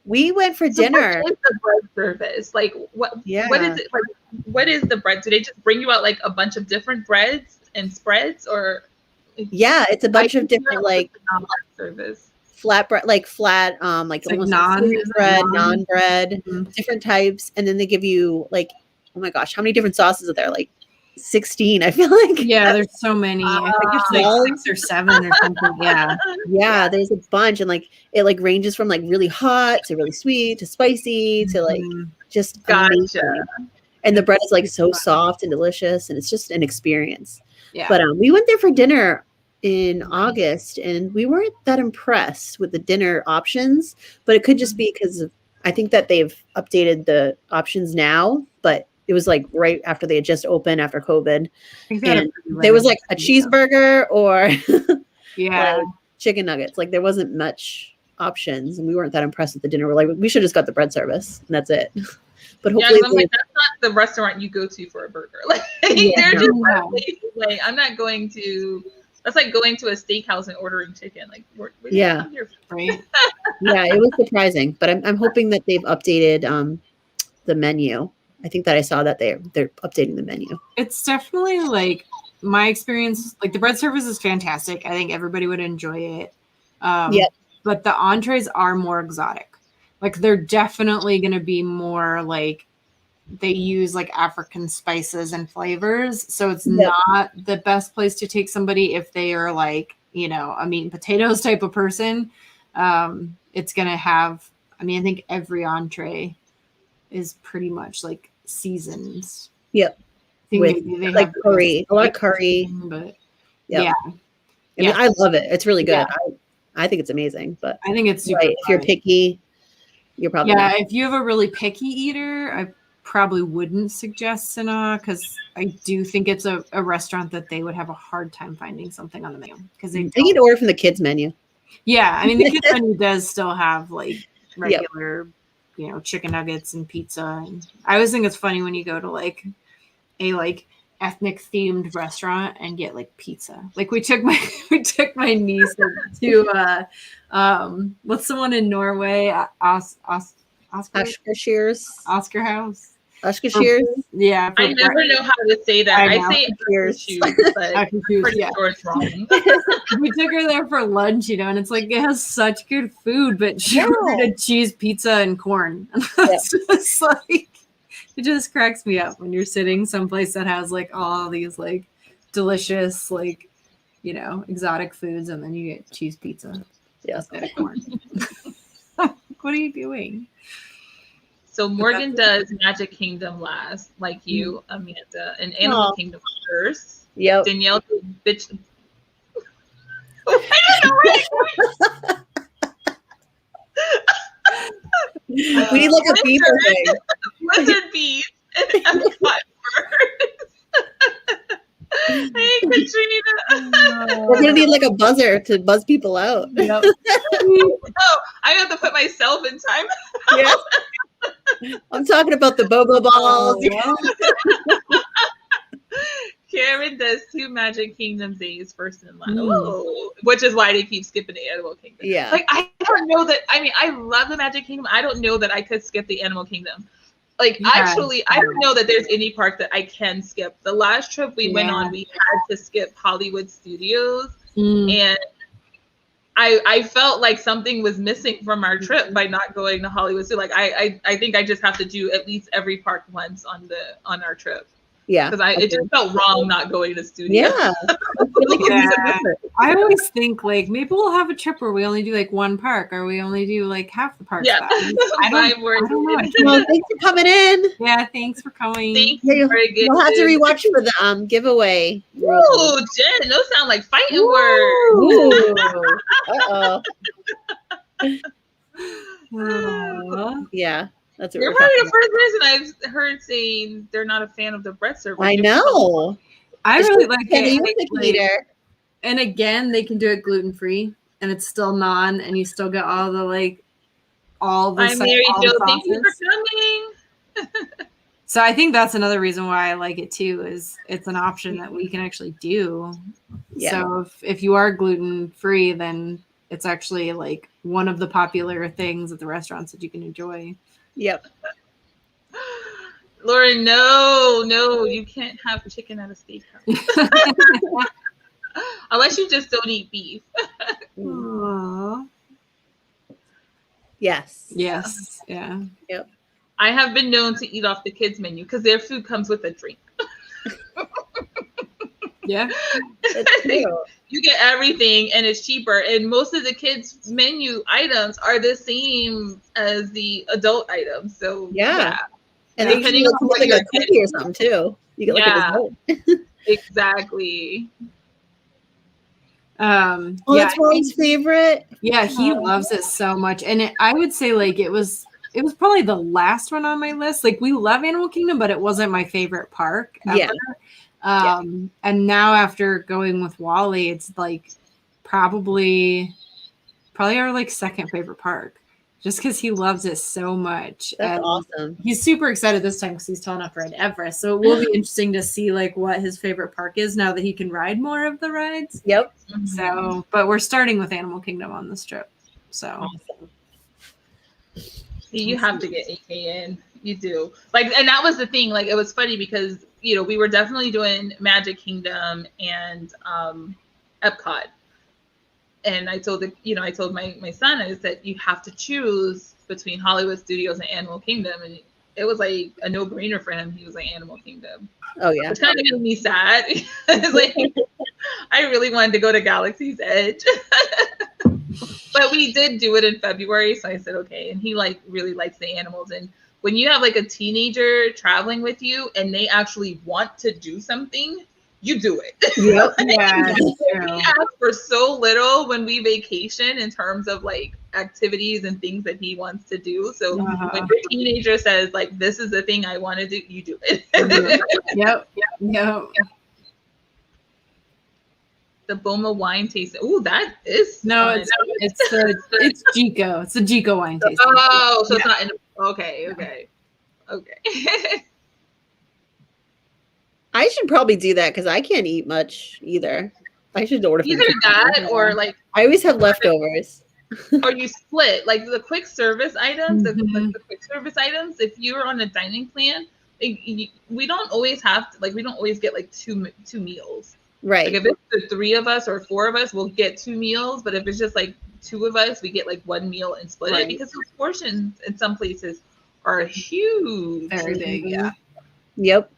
We went for dinner. What is the bread service? Like what is it? Like what is the bread? Do they just bring you out like a bunch of different breads and spreads, or? Yeah, it's a bunch of different like service. Flat bread, like flat, like almost non bread, different types, and then they give you like, oh my gosh, how many different sauces are there? Like 16, I feel like. Yeah, there's so many. I think it's like 6 or 7 or something. Yeah, there's a bunch, and like it like ranges from like really hot to really sweet to spicy to like just amazing. And the bread is like so soft and delicious, and it's just an experience. Yeah. But we went there for dinner in August, and we weren't that impressed with the dinner options, but it could just be because I think that they've updated the options now, but it was like right after they had just opened after COVID. And there was like a cheeseburger or yeah, like chicken nuggets. Like there wasn't much options, and we weren't that impressed with the dinner. We're like, we should just got the bread service, and that's it. But hopefully, I'm like, that's not the restaurant you go to for a burger. Like they're just like, I'm not going to. That's like going to a steakhouse and ordering chicken. Like, we're yeah, right. Yeah, it was surprising, but I'm hoping that they've updated the menu. I think that I saw that they're updating the menu. It's definitely like my experience. Like the bread service is fantastic. I think everybody would enjoy it. But the entrees are more exotic. Like they're definitely going to be more like they use like African spices and flavors. So it's not the best place to take somebody if they are like, a meat and potatoes type of person. It's going to have, I think every entree is pretty much like seasoned. Yep. With they like curry, a lot of curry. But yeah. I love it. It's really good. Yeah. I think it's amazing, but I think it's super if you're picky, you're probably not. If you have a really picky eater, I probably wouldn't suggest Sanaa because I do think it's a restaurant that they would have a hard time finding something on the menu because they need to order from the kids menu. Yeah, the kids menu does still have like regular, chicken nuggets and pizza. And I always think it's funny when you go to like a ethnic themed restaurant and get like pizza. Like we took my niece to what's the one in Norway? Oscar House. Oscar Shears. Yeah. I never know how to say that. I say Shears, but pretty sure it's wrong. We took her there for lunch, and it's like it has such good food, but she ordered a cheese pizza and corn. It's just like it just cracks me up when you're sitting someplace that has like all these like delicious like exotic foods, and then you get cheese pizza instead of corn. What are you doing? So Morgan does Magic Kingdom last, like you, Amanda, and Animal Kingdom first. Yep. Danielle bitch. I don't know where we need like a beaver thing. Blizzard bees and Epcot first. Hey, Katrina. We're gonna need like a buzzer to buzz people out. Yep. I have to put myself in time. Yeah. I'm talking about the bobo balls. Karen does 2 Magic Kingdom days first and last, which is why they keep skipping the Animal Kingdom. Yeah, like I don't know that. I love the Magic Kingdom. I don't know that I could skip the Animal Kingdom. Actually, I don't know that there's any park that I can skip. The last trip we went on, we had to skip Hollywood Studios, and I felt like something was missing from our trip by not going to Hollywood. So I think I just have to do at least every park once on our trip. Yeah, because it just felt wrong not going to studio. Yeah, I always think like maybe we'll have a trip where we only do like one park, or we only do like half the park. Yeah, I don't know. Well, thanks for coming in. Yeah, thanks for coming. Thank you. Very good. You'll have to rewatch for the giveaway. Oh, Jen, those sound like fighting words. Yeah. That's what you're probably the first person I've heard saying they're not a fan of the bread service. I know. I really like it. And again, they can do it gluten free, and it's still non, and you still get all the Hi, Mary Jo. Thank you for coming. So I think that's another reason why I like it too. Is it's an option that we can actually do. Yeah. So if you are gluten free, then it's actually like one of the popular things at the restaurants that you can enjoy. Yep. Lauren, no, you can't have chicken at a steakhouse. Unless you just don't eat beef. Aww. Yes. Yeah. Yep. I have been known to eat off the kids' menu because their food comes with a drink. Yeah. You get everything and it's cheaper, and most of the kids' menu items are the same as the adult items. So yeah. And depending on what you're getting or something too. You get like a dessert. Exactly. Oh, that's Wally's favorite. Yeah, he loves it so much, and I would say like it was probably the last one on my list. Like we love Animal Kingdom, but it wasn't my favorite park ever. Yeah. And now after going with Wally, it's like probably our like second favorite park, just because he loves it so much. That's awesome. He's super excited this time because he's tall enough to ride Everest. So it will be interesting to see like what his favorite park is now that he can ride more of the rides. Yep. So, but we're starting with Animal Kingdom on this trip. So awesome. You have to get AK in. You do. Like, and that was the thing. Like, it was funny because, you know, we were definitely doing Magic Kingdom and Epcot. And I told my son, I said, you have to choose between Hollywood Studios and Animal Kingdom. And it was like a no-brainer for him. He was like, Animal Kingdom. Oh, yeah. Which kind of made me sad. It's like, I really wanted to go to Galaxy's Edge. But we did do it in February. So I said, okay. And he like really likes the animals. And when you have like a teenager traveling with you and they actually want to do something, you do it. Yep. Yeah. We ask for so little when we vacation in terms of like activities and things that he wants to do. So when your teenager says like, this is the thing I want to do, you do it. Yep. The Boma wine tasting. Ooh, that is fun. It's Gico. It's a Gico wine tasting. Oh, so it's not in okay. I should probably do that because I can't eat much either. I should order either that or like I always have leftovers. Or you split like the quick service items. The quick service items. If you're on a dining plan, we don't always have to, like we don't always get like two meals. Right. Like if it's the 3 of us or 4 of us, we'll get 2 meals. But if it's just like 2 of us, we get like 1 meal and split it because those portions in some places are huge. Very big, yeah. Yep.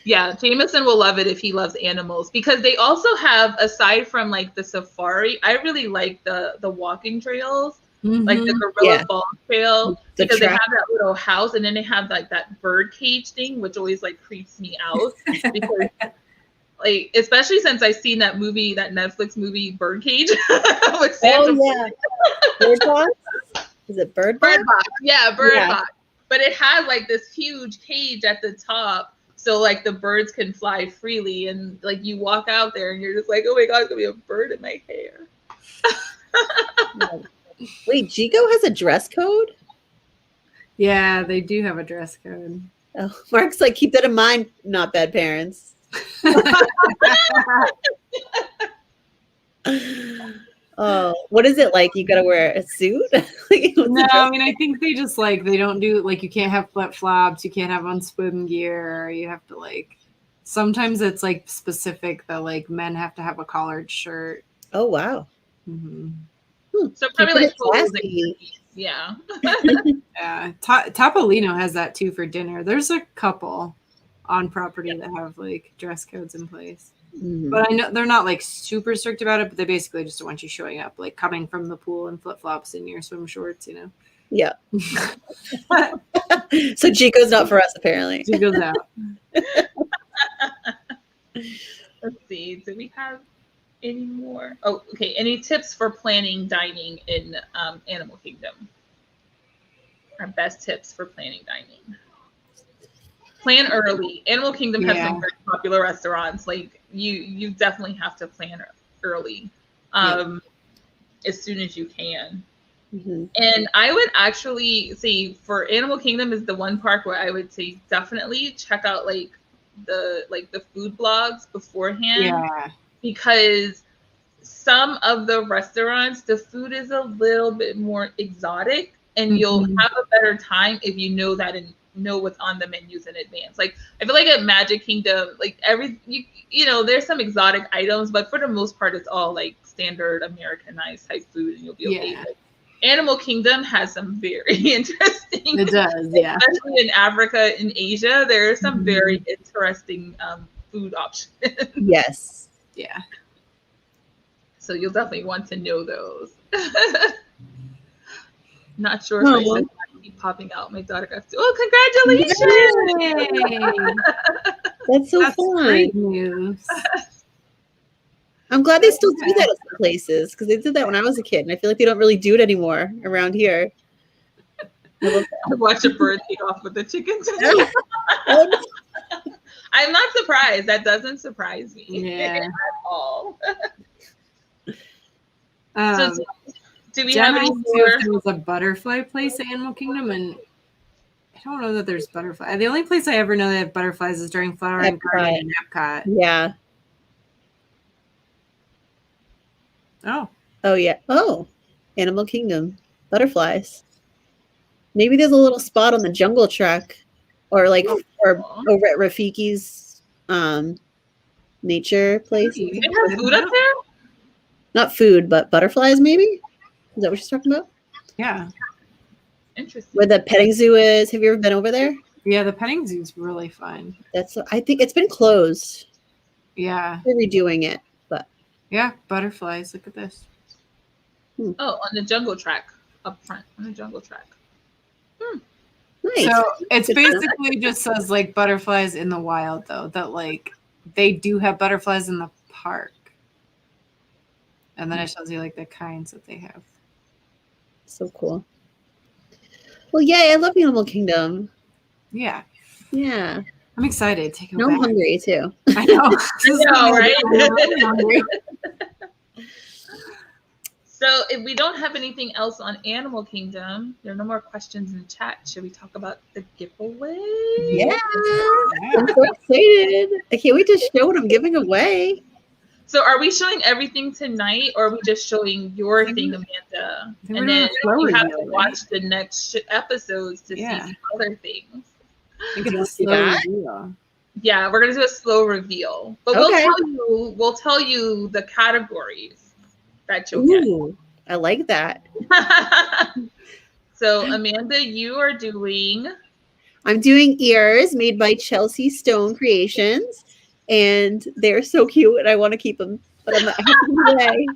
Yeah, Jameson will love it if he loves animals because they also have, aside from like the safari, I really like the walking trails, like the Gorilla Falls Trail, because they have that little house and then they have like that bird cage thing, which always like creeps me out because like, especially since I've seen that movie, that Netflix movie, Birdcage. With Sandra Bird Box? Is it Bird Box? Bird Box. Yeah, Bird Box. But it has like this huge cage at the top, so like the birds can fly freely, and like you walk out there and you're just like, oh my god, it's gonna be a bird in my hair. Wait, Gico has a dress code? Yeah, they do have a dress code. Oh, Mark's like, keep that in mind, not bad parents. Oh, what is it like? You gotta wear a suit? No, I mean, I think they just like they don't do like you can't have flip flops, you can't have on swim gear. You have to like sometimes it's like specific that like men have to have a collared shirt. Oh wow. So probably like clothing. Yeah. Yeah. Topolino has that too for dinner. There's a couple on property that have like dress codes in place. But I know they're not like super strict about it, but they basically just don't want you showing up like coming from the pool in flip-flops in your swim shorts, you know. Yeah. So Gico's not for us apparently. Gico's out. Let's see. Do we have any more? Oh, okay. Any tips for planning dining in Animal Kingdom? Our best tips for planning dining. Plan early. Animal Kingdom has some very popular restaurants. Like you definitely have to plan early, as soon as you can. And I would actually say for Animal Kingdom is the one park where I would say definitely check out like the food blogs beforehand. Yeah. Because some of the restaurants, the food is a little bit more exotic, and you'll have a better time if you know that and know what's on the menus in advance. Like I feel like at Magic Kingdom, like you know, there's some exotic items, but for the most part, it's all like standard Americanized type food, and you'll be okay. But Animal Kingdom has some very interesting. It does, yeah. Especially in Africa and Asia, there are some very interesting food options. Yes. Yeah. So you'll definitely want to know those. Not sure if I said keep popping out. My daughter got to. Oh, congratulations! That's so fun. Great news. I'm glad they still do that at some places because they did that when I was a kid, and I feel like they don't really do it anymore around here. I watch a bird take off with the chickens. I'm not surprised. That doesn't surprise me at all. So, do we have any more? There was a butterfly place at Animal Kingdom, and I don't know that there's butterflies. The only place I ever know they have butterflies is during Flowering Garden in Epcot. Yeah. Oh yeah. Oh, Animal Kingdom butterflies. Maybe there's a little spot on the Jungle Trek, or like or over at Rafiki's nature place. Do they have food up there? Not food, but butterflies. Maybe is that what she's talking about? Yeah. Interesting. Where the petting zoo is. Have you ever been over there? Yeah, the petting zoo is really fun. I think it's been closed. Yeah. They're redoing it, but yeah, butterflies. Look at this. Oh, on the Jungle Track up front. On the Jungle Track. Nice. So it's basically just says like butterflies in the wild, though, that like they do have butterflies in the park. And then it shows you like the kinds that they have. So cool. Well, yay, I love Animal Kingdom. Yeah. Yeah. I'm excited. Take it I'm hungry too. I know. Right? I'm hungry. So if we don't have anything else on Animal Kingdom, there are no more questions in the chat. Should we talk about the giveaway? Yeah. I'm so excited. I can't wait to show what I'm giving away. So are we showing everything tonight, or are we just showing your thing, Amanda? And then you have to watch the next episodes to see some other things. Yeah, we're gonna do a slow reveal, but we'll tell you the categories that you'll get. I like that. So Amanda, you are doing. I'm doing ears made by Chelsea Stone Creations, and they're so cute, and I want to keep them, but I'm not away.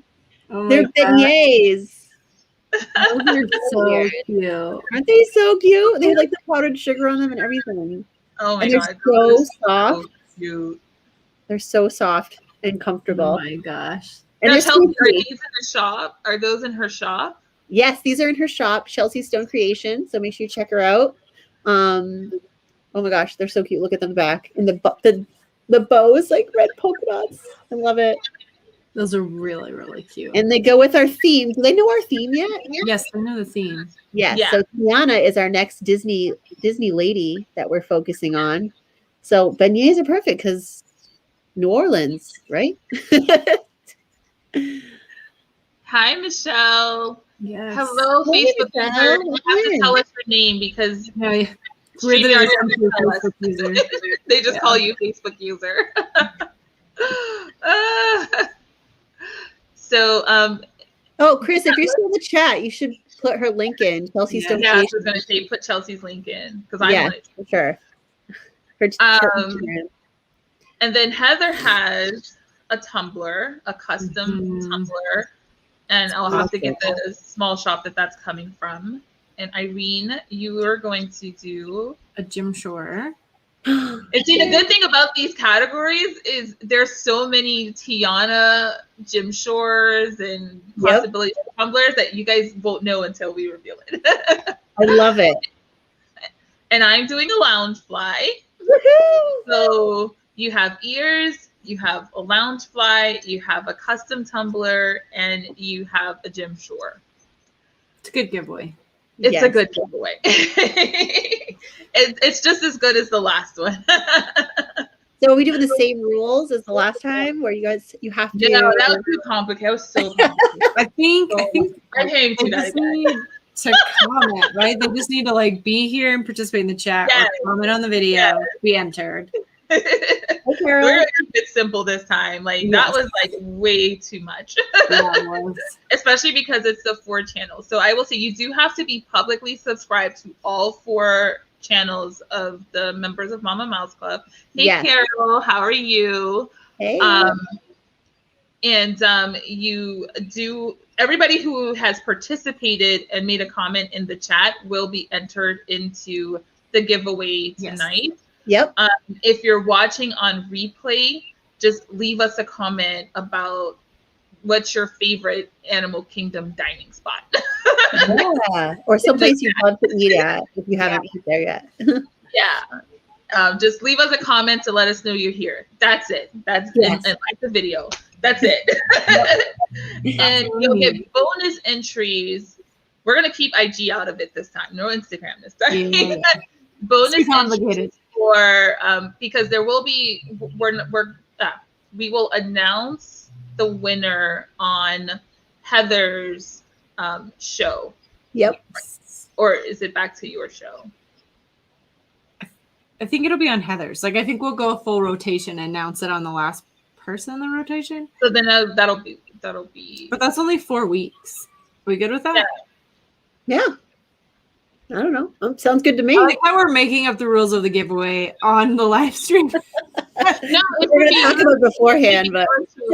They're beignets. Those are so cute. Aren't they so cute? They have like the powdered sugar on them and everything. Oh my and god, they're so soft. So cute. They're so soft and comfortable. Oh my gosh. And now, Chelsea, are these in the shop? Are those in her shop? Yes, these are in her shop, Chelsea Stone Creations. So make sure you check her out. Oh my gosh, they're so cute. Look at them back. And the bows, like red polka dots. I love it. Those are really, really cute. And they go with our theme. Do they know our theme yet? Yes, I know the theme. Yes. Yeah. So Tiana is our next Disney lady that we're focusing on. So beignets are perfect because New Orleans, right? Hi, Michelle. Yes. Hello, Facebook user. You have to tell us your name because we're the Facebook user. They just call you Facebook user. So, oh, Chris, if you're still in the chat, you should put her link in. Chelsea Stone. Yeah, I was going to say put Chelsea's link in because I want it. For sure. And then Heather has a tumbler, a custom tumbler, and I'll have to get the small shop that's coming from. And Irene, you are going to do a Jim Shore. And see, the good thing about these categories is there's so many Tiana Jim Shores and possibility tumblers that you guys won't know until we reveal it. I love it. And I'm doing a lounge fly. Woohoo! So you have ears, you have a lounge fly, you have a custom tumbler, and you have a Jim Shore. It's a good giveaway. It's a good giveaway. It's just as good as the last one. So are we doing the same rules as the last time where you have to? No, that was too complicated. That was so complicated. I think I came to that. Need to comment, right? They just need to like be here and participate in the chat or comment on the video, be entered. We're gonna keep it simple this time. Like that was like way too much. Especially because it's the 4 channels. So I will say you do have to be publicly subscribed to all 4 channels of the members of Mama Mouse Club. Hey Carol, how are you? Hey. You do, everybody who has participated and made a comment in the chat will be entered into the giveaway tonight. Yep. If you're watching on replay, just leave us a comment about what's your favorite Animal Kingdom dining spot? Yeah. Or someplace you'd love to eat at if you haven't eaten there yet. Yeah. Just leave us a comment to let us know you're here. That's it. And like the video. That's it. And you'll get bonus entries. We're gonna keep IG out of it this time. No Instagram this time. Yeah. Bonus entries for because there will be we will announce the winner on Heather's show. Yep. Or is it back to your show? I think it'll be on Heather's. Like, I think we'll go a full rotation and announce it on the last person in the rotation. So then that'll be. But that's only 4 weeks. Are we good with that? Yeah. I don't know. Sounds good to me. I like how we're making up the rules of the giveaway on the live stream. No, we're going to talk about it beforehand, but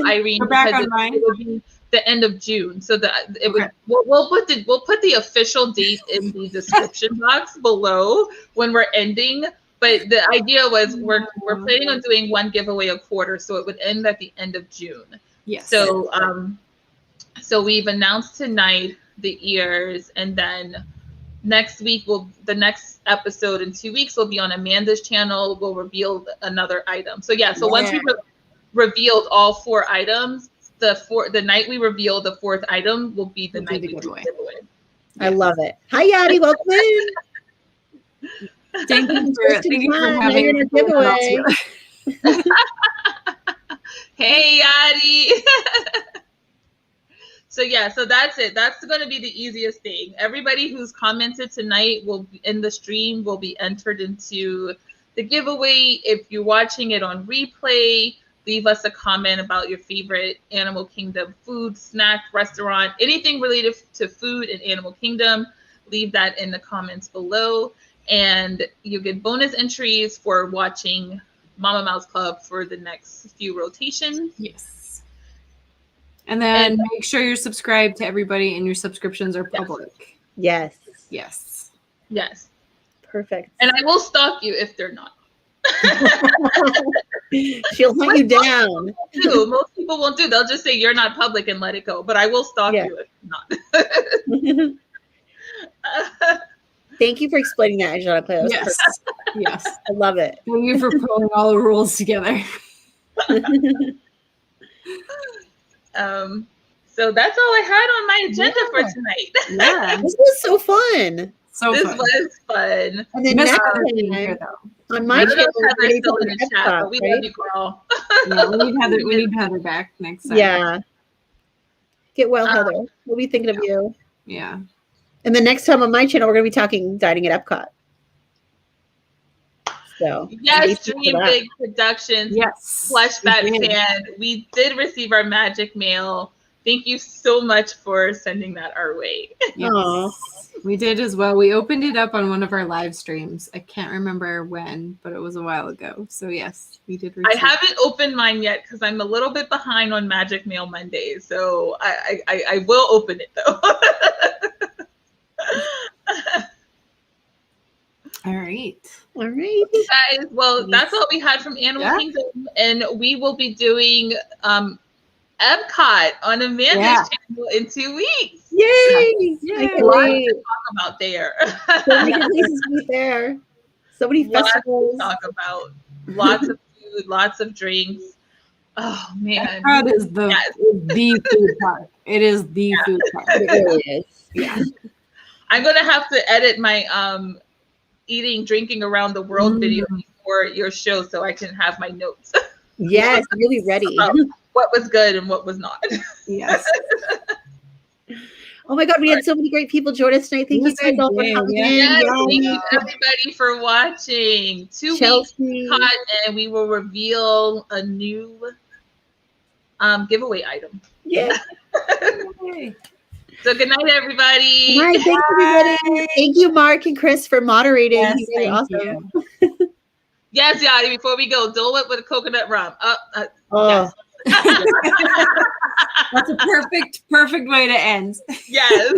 Irene, we're back on mine. It will be the end of June, so that it would. We'll put the official date in the description box below when we're ending. But the idea was we're planning on doing one giveaway a quarter, so it would end at the end of June. Yes. So so we've announced tonight the ears, and then next week the next episode in 2 weeks will be on Amanda's channel. We'll reveal another item. So once we revealed all 4 items, the night we reveal the 4th item will be the night we do the giveaway. I love it. Hi Yadi, welcome in. Thank you for having a giveaway. Hey Yadi. So that's it. That's going to be the easiest thing. Everybody who's commented tonight will be in the stream will be entered into the giveaway. If you're watching it on replay, leave us a comment about your favorite Animal Kingdom food, snack, restaurant, anything related to food and Animal Kingdom. Leave that in the comments below, and you'll get bonus entries for watching Mama Mouse Club for the next few rotations. Yes. And then make sure you're subscribed to everybody and your subscriptions are public. Yes. Yes. Yes. Perfect. And I will stalk you if they're not. She'll hunt you down. Most people won't do. They'll just say you're not public and let it go. But I will stalk you if not. Thank you for explaining that, Ajana Play. Yes. Yes. I love it. Thank you for pulling all the rules together. So that's all I had on my agenda for tonight. Yeah, this was so fun. This was fun. And then next time, on my channel, Heather's still in the chat, but we love you, girl. Yeah, we need Heather back next time. Yeah. Get well, Heather. We'll be thinking of you. Yeah. And then next time on my channel, we're going to be talking dining at Epcot. So yes, Tree Bbq Productions. Yes. Flashback fan. We did receive our magic mail. Thank you so much for sending that our way. Yes. We did as well. We opened it up on one of our live streams. I can't remember when, but it was a while ago. So yes, we did. I haven't opened mine yet because I'm a little bit behind on Magic Mail Mondays. So I will open it though. All right. Guys, well, that's all we had from Animal Kingdom. And we will be doing Epcot on Amanda's channel in 2 weeks. Yay! A lot to talk about there. So many places to be there. So many festivals. To talk about. Lots of food, lots of drinks. Oh man. Epcot is the food park. It is the food park. It really is. Yeah. I'm gonna have to edit my eating, drinking around the world video before your show so I can have my notes. Yes, really ready. What was good and what was not. Yes. Oh my God, we had so many great people join us tonight. Thank you guys all for coming in. Yes, thank you everybody for watching. 2 weeks caught, and we will reveal a new giveaway item. Yeah. So good night, everybody. Good night, thanks everybody. Thank you, Mark and Chris, for moderating. Yes, really awesome. Yes, Yadi, before we go, Dole Whip with a coconut rum. Yes. That's a perfect way to end. Yes.